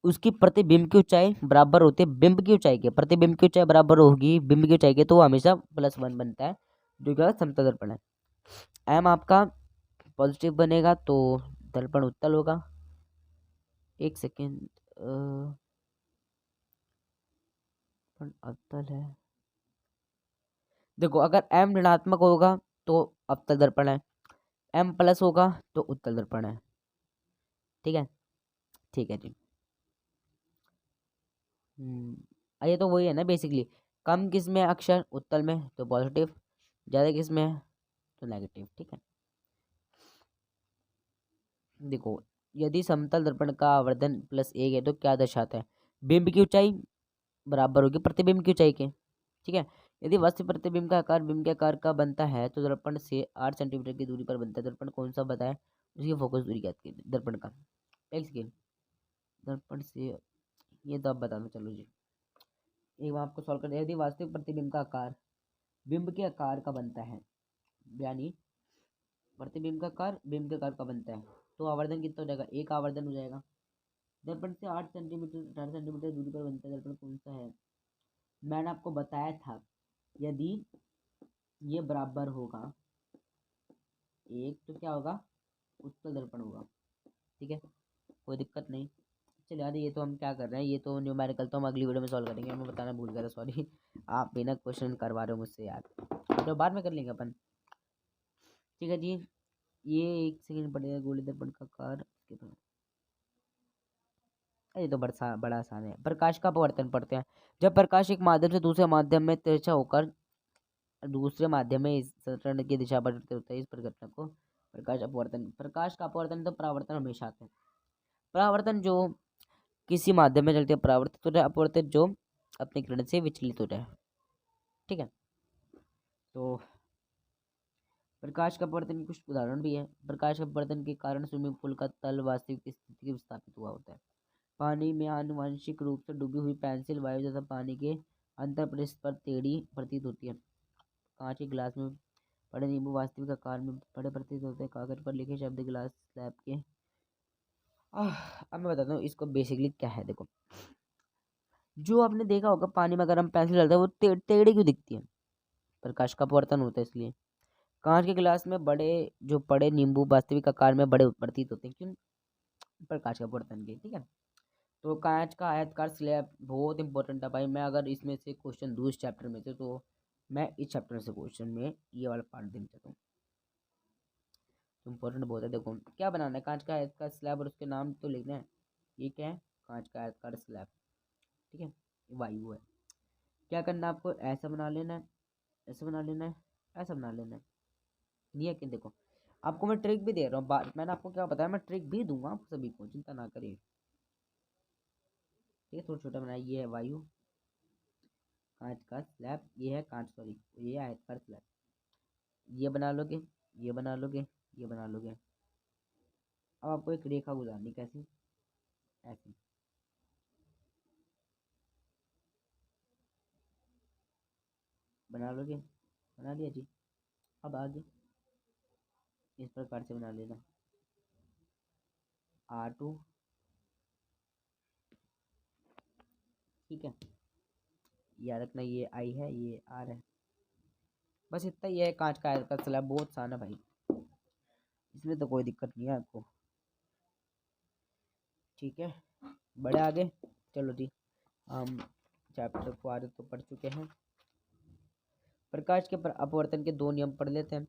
उसकी प्रतिबिंब की ऊंचाई बराबर होती है बिंब की ऊंचाई के। प्रतिबिंब की ऊंचाई बराबर होगी बिंब की ऊंचाई के तो वो हमेशा +1 बनता है, जो क्या समतल दर्पण है। एम आपका पॉजिटिव बनेगा तो दर्पण उत्तल होगा। एक सेकेंड, अवतल है। देखो अगर एम ऋणात्मक होगा तो अवतल दर्पण है, एम प्लस होगा तो उत्तल दर्पण है। ठीक है, ठीक है जी। ये तो वही है ना बेसिकली, कम किस में अक्षर उत्तल में तो पॉजिटिव, ज़्यादा किस में है तो नेगेटिव। ठीक है, देखो यदि समतल दर्पण का आवर्धन +1 है तो क्या दर्शाता है? बिंब की ऊंचाई बराबर होगी प्रतिबिंब की ऊंचाई के। ठीक है, यदि वास्तविक प्रतिबिंब का आकार बिंब के आकार का बनता है तो दर्पण से 8 सेंटीमीटर की दूरी पर बनता है। दर्पण कौन सा बताए, उसकी फोकस दूरी ज्ञात कीजिए दर्पण का। एक सेकेंड, दर्पण से ये तो आप बता दो, चलो जी एक बार आपको सॉल्व कर दिया। यदि वास्तविक प्रतिबिंब का आकार बिंब के आकार का बनता है, यानी प्रतिबिंब का आकार बिंब के आकार का बनता है, तो आवर्धन कितना हो जाएगा? एक आवर्धन हो जाएगा। दर्पण से 8 सेंटीमीटर 18 सेंटीमीटर दूरी पर बनता है। दर्पण कौन सा है? मैंने आपको बताया था, यदि ये बराबर होगा एक तो क्या होगा? उत्तल दर्पण होगा। ठीक है, कोई दिक्कत नहीं। चलिए यार, ये तो हम क्या कर रहे हैं, ये तो न्यूमेरिकल तो हम अगली वीडियो में सॉल्व करेंगे। हमें बताना भूल गया था, सॉरी। आप बिना क्वेश्चन करवा रहे हो मुझसे यार, तो बाद में कर लेंगे अपन। ठीक है जी, ये एक सेकंड पड़ेगा। गोली दर्पण का आकार ये तो बड़ा आसान है। प्रकाश का अपवर्तन पढ़ते हैं। जब प्रकाश एक माध्यम से दूसरे माध्यम में तिरछा होकर दूसरे माध्यम में इस सतह की दिशा बदलते होता है, इस परिघटना को प्रकाश अपवर्तन। प्रकाश का अपवर्तन तो परावर्तन हमेशा आता है। परावर्तन जो किसी माध्यम में चलती है परावर्तित हो जाए, अपवर्तित जो अपनी किरण से विचलित हो जाए। ठीक है, तो प्रकाश का अपवर्तन के कुछ उदाहरण भी है। प्रकाश के अपवर्तन के कारण स्विमिंग पूल का तल वास्तविक स्थिति में विस्थापित हुआ होता है। पानी में आनुवंशिक रूप से डूबी हुई पेंसिल वायु तथा पानी के अंतरपृष्ठ पर टेढ़ी प्रतीत होती है। कांच के गिलास में पड़े नींबू वास्तविक आकार में बड़े प्रतीत होते हैं। कागज पर लिखे शब्द गिलास स्लैब के अब मैं बताता हूँ इसको बेसिकली क्या है। देखो, जो आपने देखा होगा पानी में अगर हम पेंसिल डालते हैं वो टेढ़ी क्यों दिखती है? प्रकाश का अपवर्तन होता है इसलिए। कांच के गिलास में बड़े जो पड़े नींबू वास्तविक आकार में बड़े प्रतीत होते हैं, क्यों? प्रकाश का अपवर्तन के। ठीक है, तो कांच का आयताकार स्लैब बहुत इंपॉर्टेंट है भाई। मैं अगर इसमें से क्वेश्चन दूँ इस चैप्टर में से तो मैं इस चैप्टर से क्वेश्चन में ये वाला पार्ट देना चाहता हूँ, तो इंपॉर्टेंट बहुत है। देखो क्या बनाना है, कांच का आयताकार स्लैब और उसके नाम तो लिखना है। ये क्या है? कांच का आयताकार स्लैब। ठीक है, ये वायु है। क्या करना है आपको? ऐसा बना लेना है, ऐसा बना लेना है, ऐसा बना लेना है। नहीं है कि देखो आपको मैं ट्रिक भी दे रहा हूँ, मैंने आपको क्या बताया, मैं ट्रिक भी दूंगा आप सभी को, चिंता ना करिए। ठीक है, थोड़ा छोटा बनाया। ये है वायु, कांच का स्लैब, ये है कांच, सॉरी ये आयताकार स्लैब। ये बना लोगे, ये बना लोगे, ये बना लोगे। अब आपको एक रेखा गुजारनी, कैसी? ऐसी। बना लोगे, बना दिया जी। अब आगे इस प्रकार से बना लेना। R2, ठीक है, याद रखना ये I है, ये R है। बस इतना ही है। कांच का आयताकार स्लैब बहुत आसान है भाई, इसमें तो कोई दिक्कत नहीं है आपको। ठीक है, बड़े आगे, चलो जी हम चैप्टर को आगे तो पढ़ चुके हैं। प्रकाश के अपवर्तन के दो नियम पढ़ लेते हैं।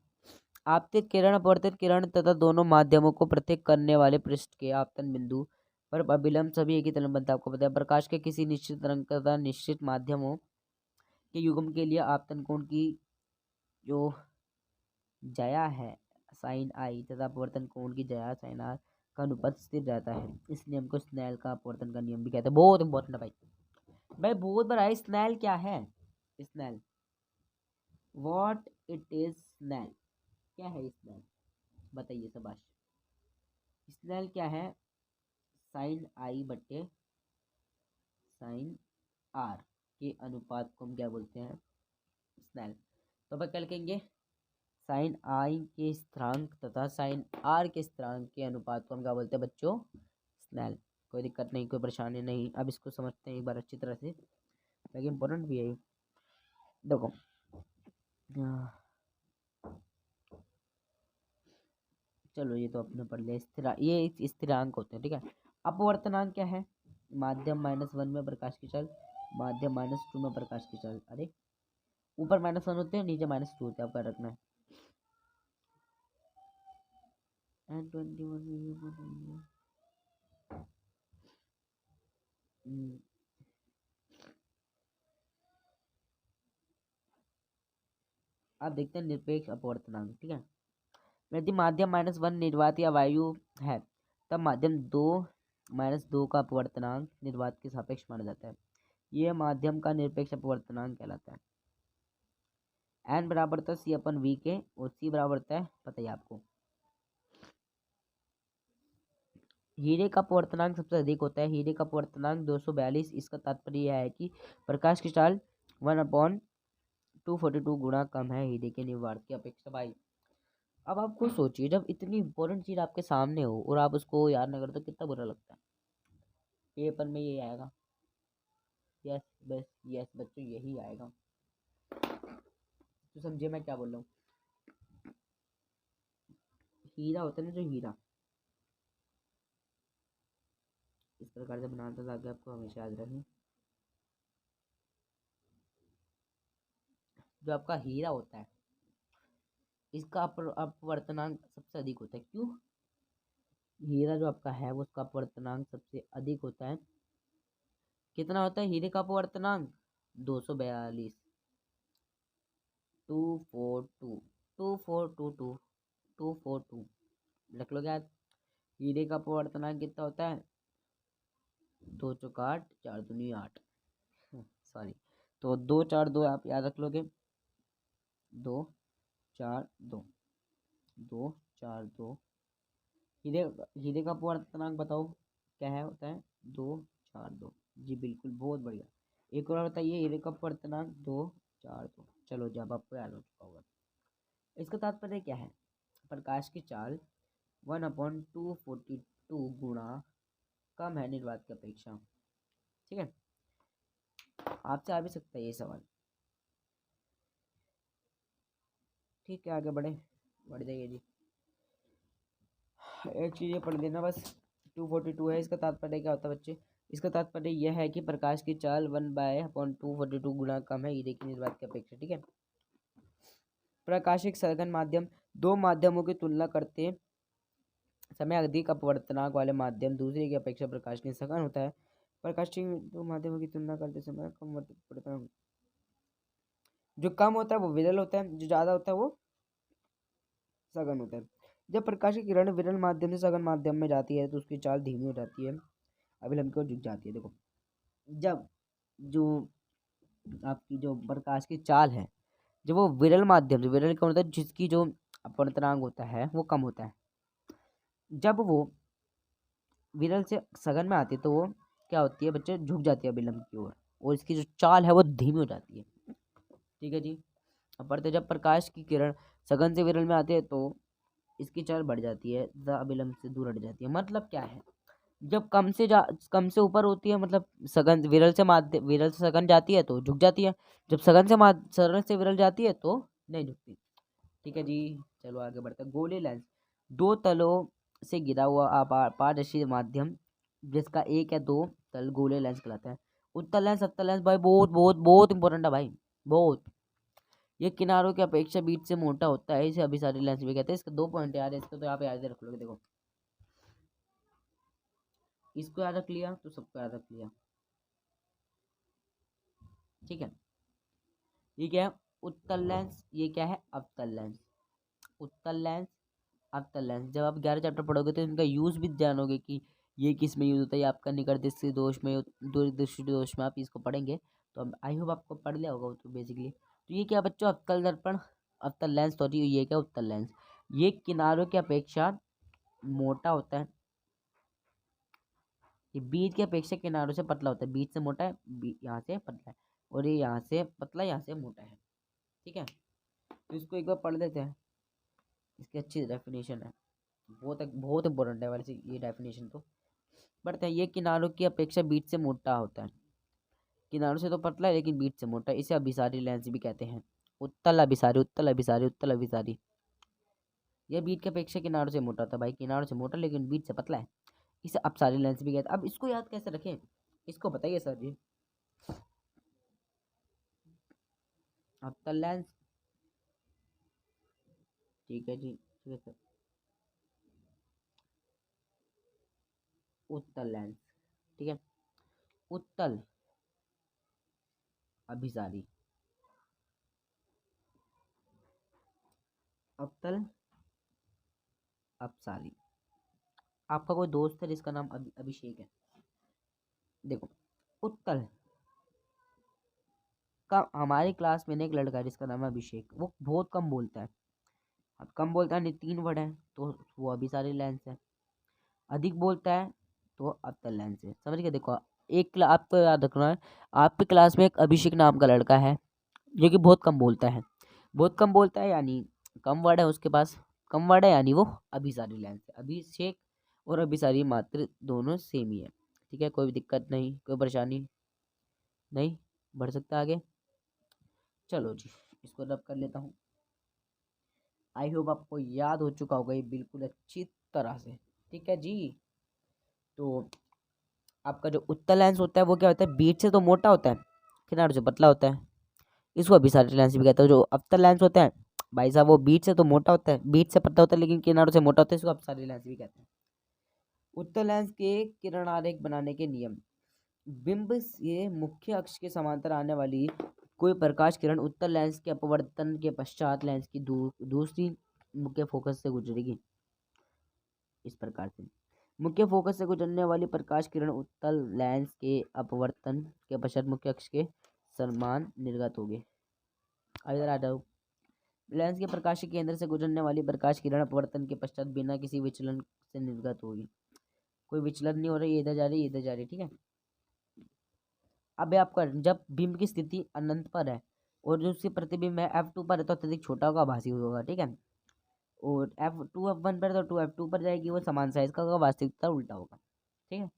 आपतित किरण, अपवर्तित किरण तथा दोनों माध्यमों को पृथक करने वाले पृष्ठ के आपतन बिंदु पर अभिलंब सभी एक ही तरफ बनता है। आपको पता है प्रकाश के किसी निश्चित तरंग तथा निश्चित माध्यमों के युग्म के लिए आपतन कोण की जो ज्या है साइन आई तथा अपवर्तन कोण की ज्या साइन आर का अनुपात स्थिर रहता है। इस नियम को स्नेल का अपवर्तन का नियम भी कहते हैं। बहुत इंपॉर्टेंट है भाई। भाई बहुत बार आई स्नेल क्या है? Snail, what it is snail, क्या है स्नेल? बताइए शाबाश। स्नेल क्या है? साइन आई बट्टे साइन आर के अनुपात को हम क्या बोलते हैं? स्नेल। तो अपन क्या लिखेंगे? साइन आई के स्थिरांक तथा साइन आर के स्थिरांक के अनुपात को हम क्या बोलते हैं बच्चों? स्नेल। कोई दिक्कत नहीं, कोई परेशानी नहीं। अब इसको समझते हैं एक बार अच्छी तरह से, लेकिन इंपॉर्टेंट भी है ये। देखो चलो ये तो अपने पढ़ लिया। ये स्थिरांक होते हैं, ठीक है। अपवर्तनांक क्या है? माध्यम -1 में प्रकाश की चाल, माध्यम -2 में प्रकाश की चाल। अरे ऊपर -1 होते हैं, नीचे -2 होते हैं, आपका रखना है। N21 अब देखते हैं निरपेक्ष अपवर्तनांक, ठीक है। यदि माध्यम -1 निर्वात या वायु है तब माध्यम 2 का अपवर्तनांक निर्वात के सापेक्ष माना जाता है। यह माध्यम का निरपेक्ष अपवर्तनांक कहलाता है। n बराबर था C/V के और C बराबर था, पता ही आपको। हीरे का अपवर्तनांक सबसे अधिक होता है। हीरे का अपवर्तनांक 242। इसका तात्पर्य यह है कि प्रकाश की चाल 1/242 गुणा कम है हीरे के निर्वात की अपेक्षा। भाई अब आप खुद सोचिए, जब इतनी इंपॉर्टेंट चीज आपके सामने हो और आप उसको याद ना करो तो कितना बुरा लगता है। पेपर में ये आएगा। यस बस, यस बच्चों यही आएगा। तो समझिए मैं क्या बोल रहा हूँ। हीरा होता है ना, जो हीरा इस प्रकार से बनाता था ताकि आपको हमेशा याद रहे। जो आपका हीरा होता है इसका अपवर्तनांक सबसे अधिक होता है। क्यों? हीरा जो आपका है वो उसका अपवर्तनांक सबसे अधिक होता है। कितना होता है हीरे का अपवर्तनांक? 242। 242 2422 242 रख लो याद। हीरे का अपवर्तनांक कितना होता है? 2 चौक 8 4 दूनी 8। सॉरी, तो 2 4 2 आप याद रख लोगे। 2 4 2 2 4 2। हीरे हीरे का अपवर्तनांक बताओ क्या है? होता है 2 4 2। जी बिल्कुल, बहुत बढ़िया। एक और बताइए हीरे का अपवर्तनांक 2 4 2। चलो जब आपको याद हो चुका होगा। इसका तात्पर्य क्या है? प्रकाश की चाल 1/242 गुणा कम है निर्वात की अपेक्षा। ठीक है, आपसे आ भी सकता है ये सवाल। ठीक है आगे बढ़ जाइए जी। एक चीज़ ये पढ़ देना बस। 242 है, इसका तात्पर्य क्या होता है बच्चे? इसका तात्पर्य यह है कि प्रकाश की चाल 1/242 गुणा कम है हीरे की निर्वात की अपेक्षा। ठीक है। प्रकाशिक सघन माध्यम, दो माध्यमों की तुलना करते समय अधिक अपवर्तनांक वाले माध्यम दूसरे की अपेक्षा प्रकाश के सघन होता है। प्रकाशिक दो माध्यमों की तुलना करते समय कम अपवर्तनांक, जो कम होता है वो विरल होता है, जो ज्यादा होता है वो सघन होता है। जब प्रकाश की किरण विरल माध्यम से सघन माध्यम में जाती है तो उसकी चाल धीमी हो जाती है, अभिलंब की ओर झुक जाती है। देखो जब जो आपकी जो प्रकाश की चाल है, जब वो विरल माध्यम से, विरल क्या होता है? जिसकी जो अपवर्तनांक होता है वो कम होता है, जब वो विरल से सघन में आती है तो वो क्या होती है बच्चे? झुक जाती है अभिलंब की ओर, और इसकी जो चाल है वो धीमी हो जाती है। ठीक है जी। अब बढ़ते, जब प्रकाश की किरण सघन से विरल में आती है तो इसकी चाल बढ़ जाती है तथा अभिलंब से दूर हट जाती है। मतलब क्या है? जब कम से ऊपर होती है, मतलब सघन विरल से सघन जाती है तो झुक जाती है। जब सघन से विरल जाती है तो नहीं झुकती। ठीक है जी। चलो आगे बढ़ते हैं। गोले लेंस, दो तलों से घिरा हुआ पारदर्शी माध्यम जिसका एक या दो तल गोले लेंस कहलाता है। उत्तल लेंस, अवतल लेंस भाई बहुत बहुत बहुत इंपॉर्टेंट है भाई, बहुत। ये किनारों की अपेक्षा बीच से मोटा होता है, इसे अभिसारी लेंस भी कहते हैं। इसके 2 पॉइंट याद है, इसको तो आप याद रख लोगे। देखो इसको याद रख लिया तो सबको याद रख लिया। ठीक है, ये क्या है? उत्तल लेंस, ये क्या है? अवतल लेंस। उत्तल लेंस, अवतल लेंस। जब आप 11 चैप्टर पढ़ोगे तो इनका यूज़ भी जानोगे कि ये किस में यूज़ होता है। ये आपका निकट दृष्टि दोष में, दूरदृष्टि दोष में आप इसको पढ़ेंगे। तो आई होप आपको पढ़ लिया होगा तो बेसिकली। तो ये क्या बच्चों, अवतल दर्पण, अवतल लेंस, सॉरी ये क्या उत्तल लेंस, ये किनारों की अपेक्षा मोटा होता है। ये बीच की अपेक्षा किनारों से पतला होता है। बीच से मोटा है, यहाँ से पतला है, और ये यहाँ से पतला, यहाँ से मोटा है। ठीक है, तो इसको एक बार पढ़ लेते हैं। इसकी अच्छी डेफिनेशन है, बहुत बहुत इंपॉर्टेंट है वैसे ये डेफिनेशन तो। पढ़ते हैं। ये किनारों की अपेक्षा बीच से मोटा होता है। किनारों से तो पतला है लेकिन बीच से मोटा है। इसे अभिसारी लेंस भी कहते हैं। उत्तल अभिसारी, उत्तल अभिसारी, उत्तल अभिसारी। यह बीच की अपेक्षा किनारों से मोटा था भाई, किनारों से मोटा लेकिन बीच से पतला है। इसे अपसारी लेंस भी कहते हैं। अब इसको याद कैसे रखें, इसको बताइए सर जी। अवतल लेंस, ठीक है जी, ठीक है सर। उत्तल लेंस, ठीक है। उत्तल अभिसारी, अवतल अपसारी। आपका कोई दोस्त है जिसका नाम अभिषेक है। देखो, उत्तल का, हमारी क्लास में एक लड़का है जिसका नाम है अभिषेक। वो बहुत कम बोलता है। अब कम बोलता है नहीं, 3 वर्ड है तो वो अभिसारी लेंस है। अधिक बोलता है तो अवतल लेंस है। समझ गए। देखो, आपको याद रखना है, आपकी क्लास में एक अभिषेक नाम का लड़का है जो कि बहुत कम बोलता है। बहुत कम बोलता है यानी कम वर्ड है उसके पास, कम वर्ड है यानी वो अभिसारी लेंस है। अभिषेक और अभिसारी मात्र दोनों सेम ही है। ठीक है, कोई दिक्कत नहीं, कोई परेशानी नहीं। बढ़ सकता है आगे। चलो जी, इसको रब कर लेता हूँ। आई होप आपको याद हो चुका होगा ये बिल्कुल अच्छी तरह से। ठीक है जी। तो आपका जो उत्तल लेंस होता है वो क्या होता है, बीच से तो मोटा होता है, किनारों से पतला होता है। इसको अभिसारी लेंस भी कहते हैं। जो अवतल लेंस होता है भाई साहब, वो बीच से तो मोटा होता है, बीच से पतला होता है लेकिन किनारों से मोटा होता है। इसको अपसारी लेंस भी कहते हैं। उत्तल लेंस के किरण आरेख बनाने के नियम। बिंब से मुख्य अक्ष के समांतर आने वाली कोई प्रकाश किरण उत्तल लेंस के अपवर्तन के पश्चात लेंस की दूसरी मुख्य फोकस से गुजरेगी। इस प्रकार से मुख्य फोकस से गुजरने वाली प्रकाश किरण उत्तल लेंस के अपवर्तन के पश्चात मुख्य अक्ष के समान निर्गत होगी। इधर आ जाओ। लेंस के प्रकाश के केंद्र से गुजरने वाली प्रकाश किरण अपवर्तन के पश्चात बिना किसी विचलन से निर्गत होगी। कोई विचलन नहीं हो रहा, ये इधर जा रही है, इधर जा रही है। ठीक है। अब आपका जब बिंब की स्थिति अनंत पर है और जो उसकी प्रतिबिंब है F2 पर है तो अत्यधिक छोटा होगा, भासी होगा। ठीक है। और F2 F1 पर तो 2 F2 पर जाएगी, वो समान साइज का होगा, वास्तविकता उल्टा होगा। ठीक है।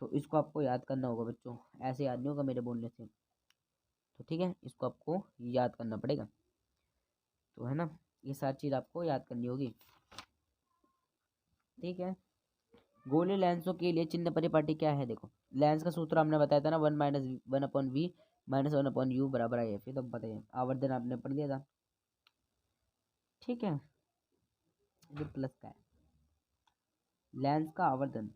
तो इसको आपको याद करना होगा बच्चों, ऐसे याद नहीं होगा मेरे बोलने से। तो ठीक है, इसको आपको याद करना पड़ेगा। तो है ना, ये सारी चीज़ आपको याद करनी होगी। ठीक है। गोले लेंसों के लिए चिन्ह परिपाटी क्या है। देखो, लेंस का सूत्र हमने बताया था ना, 1 - 1/v -1/u बराबर है एफ। तो बताइए, आवर्धन आपने पढ़ लिया था। ठीक है, ये प्लस का है। लेंस का आवर्धन,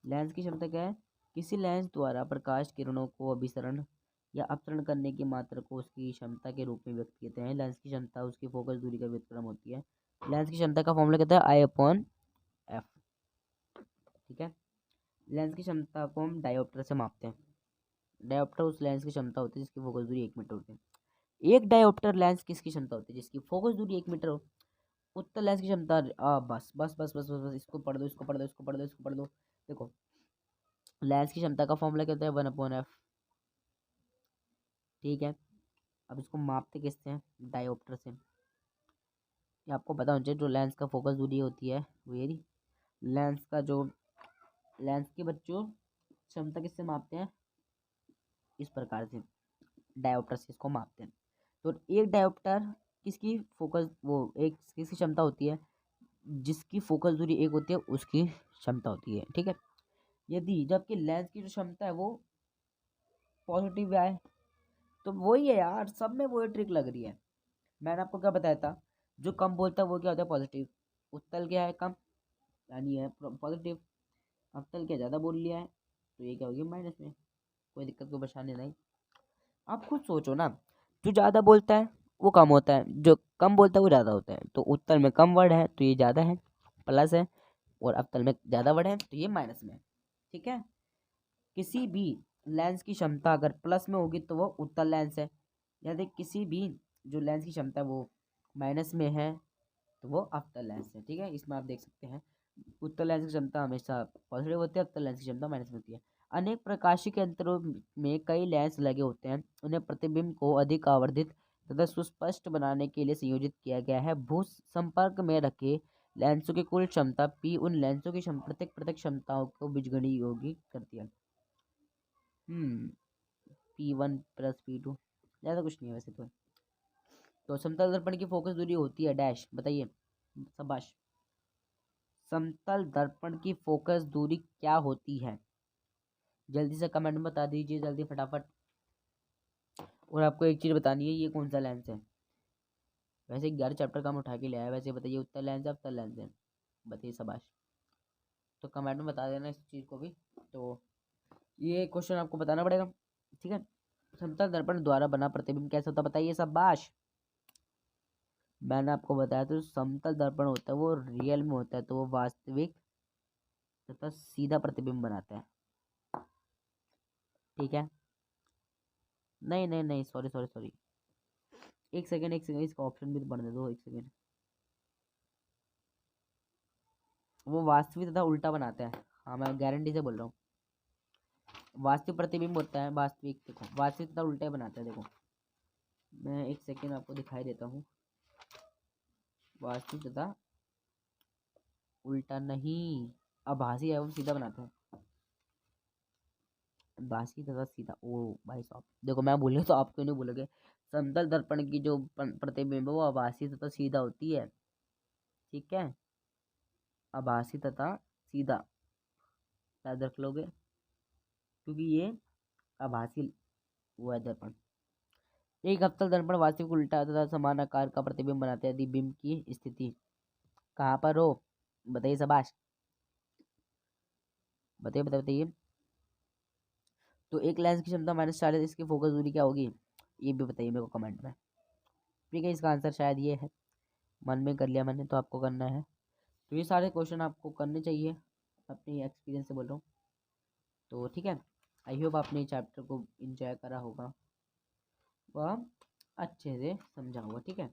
लेंस की क्षमता क्या है, किसी लेंस द्वारा प्रकाश किरणों को अभिसरण या अपसरण करने की मात्रा को उसकी क्षमता के रूप में व्यक्त करते हैं। लेंस की क्षमता उसकी फोकस दूरी का व्युत्क्रम होती है। लेंस की क्षमता का फॉर्मूला कहता है I/F। ठीक है। लेंस की क्षमता को हम डायोप्टर से मापते हैं। डायोप्टर उस लेंस की क्षमता होती है जिसकी फोकस दूरी 1 मीटर होती है। एक डायोप्टर लेंस किसकी क्षमता होती है, जिसकी फोकस दूरी 1 मीटर हो। उत्तल लेंस की क्षमता, बस बस बस बस बस बस, इसको पढ़ दो, इसको पढ़ दो, इसको पढ़ दो, इसको पढ़ दो। देखो, लेंस की क्षमता का फॉर्मूला क्या होता है, 1/f। ठीक है। अब इसको मापते किससे हैं, डायोप्टर से। ये आपको पता होना चाहिए। जो लेंस का फोकस दूरी होती है वो ये रही। लेंस का जो, लेंस की बच्चों क्षमता किससे मापते हैं, इस प्रकार से डायोप्टर से इसको मापते हैं। तो एक डायोप्टर किसकी फोकस, वो एक किसकी क्षमता होती है, जिसकी फोकस दूरी 1 होती है उसकी क्षमता होती है। ठीक है। यदि जबकि लेंस की जो क्षमता है वो पॉजिटिव आए, तो वही है यार, सब में वही ट्रिक लग रही है। मैंने आपको क्या बताया था, जो कम बोलता है वो क्या होता है, पॉजिटिव। उत्तल क्या है, कम, यानी है पॉजिटिव। अवतल क्या, ज़्यादा बोल लिया है तो ये क्या होगी, माइनस में। कोई दिक्कत, कोई परेशानी नहीं। आप खुद सोचो ना, जो ज़्यादा बोलता है वो कम होता है, जो कम बोलता है वो ज़्यादा होता है। तो उत्तल में कम वर्ड है तो ये ज़्यादा है, प्लस है, और अवतल में ज़्यादा वर्ड है तो ये माइनस में है। ठीक है, किसी भी लेंस की क्षमता अगर प्लस में होगी तो वो उत्तल लेंस है, यदि किसी भी जो लेंस की क्षमता वो माइनस में है तो वो अवतल लेंस है। ठीक है, इसमें आप देख सकते हैं उत्तल लेंस की क्षमता हमेशा पॉजिटिव होती है, अवतल लेंस की क्षमता माइनस में होती है। अनेक प्रकाशीय के अंतरों में कई लेंस लगे होते हैं, उन्हें प्रतिबिंब को अधिक आवर्धित तथा सुस्पष्ट बनाने के लिए संयोजित किया गया है। भू संपर्क में रखे लेंसों की कुल क्षमता पी उन लेंसों की प्रत्येक प्रत्येक क्षमताओं को बीजगणित योगी करती है। P1 प्लस P2, ज़्यादा कुछ नहीं है वैसे तो समतल दर्पण की फोकस दूरी होती है डैश, बताइए, शाबाश। समतल दर्पण की फोकस दूरी क्या होती है, जल्दी से कमेंट में बता दीजिए, जल्दी फटाफट। और आपको एक चीज़ बतानी है, ये कौन सा लेंस है। वैसे 11 चैप्टर का हम उठा के ले आया, वैसे बताइए उत्तल लेंस है अवतल लेंस है, बताइए, शाबाश। तो कमेंट में बता देना इस चीज़ को भी। तो ये क्वेश्चन आपको बताना पड़ेगा। ठीक है, समतल दर्पण द्वारा बना प्रतिबिंब कैसा होता है, बताइए, शाबाश। मैंने आपको बताया तो समतल दर्पण होता है वो रियल में होता है, तो वो वास्तविक तथा सीधा प्रतिबिंब बनाता है। ठीक है, नहीं नहीं नहीं, सॉरी सॉरी सॉरी, एक सेकेंड एक सेकेंड, इसका ऑप्शन भी तो बढ़ने दो, एक सेकेंड। वो वास्तविक तथा उल्टा बनाता है, हाँ मैं गारंटी से बोल रहा हूँ। वास्तविक प्रतिबिंब होता है, वास्तविक, देखो वास्तविक तथा उल्टा बनाता है। देखो मैं एक सेकेंड आपको दिखाई देता हूँ, वास्तविक तथा उल्टा नहीं, आभासी है वो सीधा बनाता है, आभासी तथा सीधा। ओ भाई साहब, देखो मैं बोले तो आप क्यों नहीं बोलोगे। समतल दर्पण की जो प्रतिबिंब है वो आभासी तथा सीधा होती है। ठीक है, आभासी तथा सीधा याद रख लोगे, क्योंकि ये आभासी वो है दर्पण। एक अवतल दर्पण वास्तविक उल्टा तथा समान आकार का प्रतिबिंब बनाते हैं यदि बिंब की स्थिति कहाँ पर हो, बताइए, शाबाश, बताइए बताइए बताइए। तो एक लेंस की क्षमता -40, इसकी फोकस दूरी क्या होगी, ये भी बताइए मेरे को कमेंट में। ठीक है, इसका आंसर शायद ये है, मन में कर लिया मैंने, तो आपको करना है। तो ये सारे क्वेश्चन आपको करने चाहिए, अपने एक्सपीरियंस से बोल रहा हूँ। तो ठीक है, आई होप आपने चैप्टर को इंजॉय करा होगा, वह अच्छे से समझा होगा। ठीक है,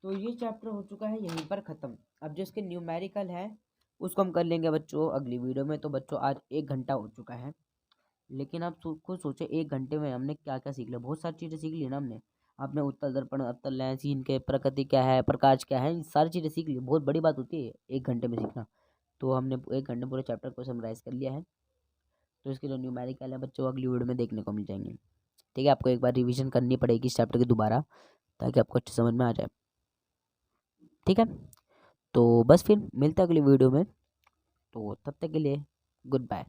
तो ये चैप्टर हो चुका है यहीं पर ख़त्म। अब जो इसके न्यूमेरिकल है उसको हम कर लेंगे बच्चों अगली वीडियो में। तो बच्चों आज 1 घंटा हो चुका है, लेकिन आप खुद सोचे 1 घंटे में हमने क्या क्या सीख लिया, बहुत सारी चीज़ें सीख ली ना हमने। आपने उत्तल दर्पण, अवतल लेंस, इनके प्रकृति क्या है, प्रकाश क्या है, सारी चीज़ें सीख ली, बहुत बड़ी बात होती है 1 घंटे में सीखना। तो हमने 1 घंटे पूरे चैप्टर को समराइज़ कर लिया है। तो इसके जो न्यूमेरिकल है बच्चों अगली वीडियो में देखने को मिल जाएंगे। ठीक है, आपको एक बार रिविजन करनी पड़ेगी इस चैप्टर की दोबारा, ताकि आपको अच्छे समझ में आ जाए। ठीक है, तो बस फिर मिलते हैं अगली वीडियो में, तो तब तक के लिए गुड बाय।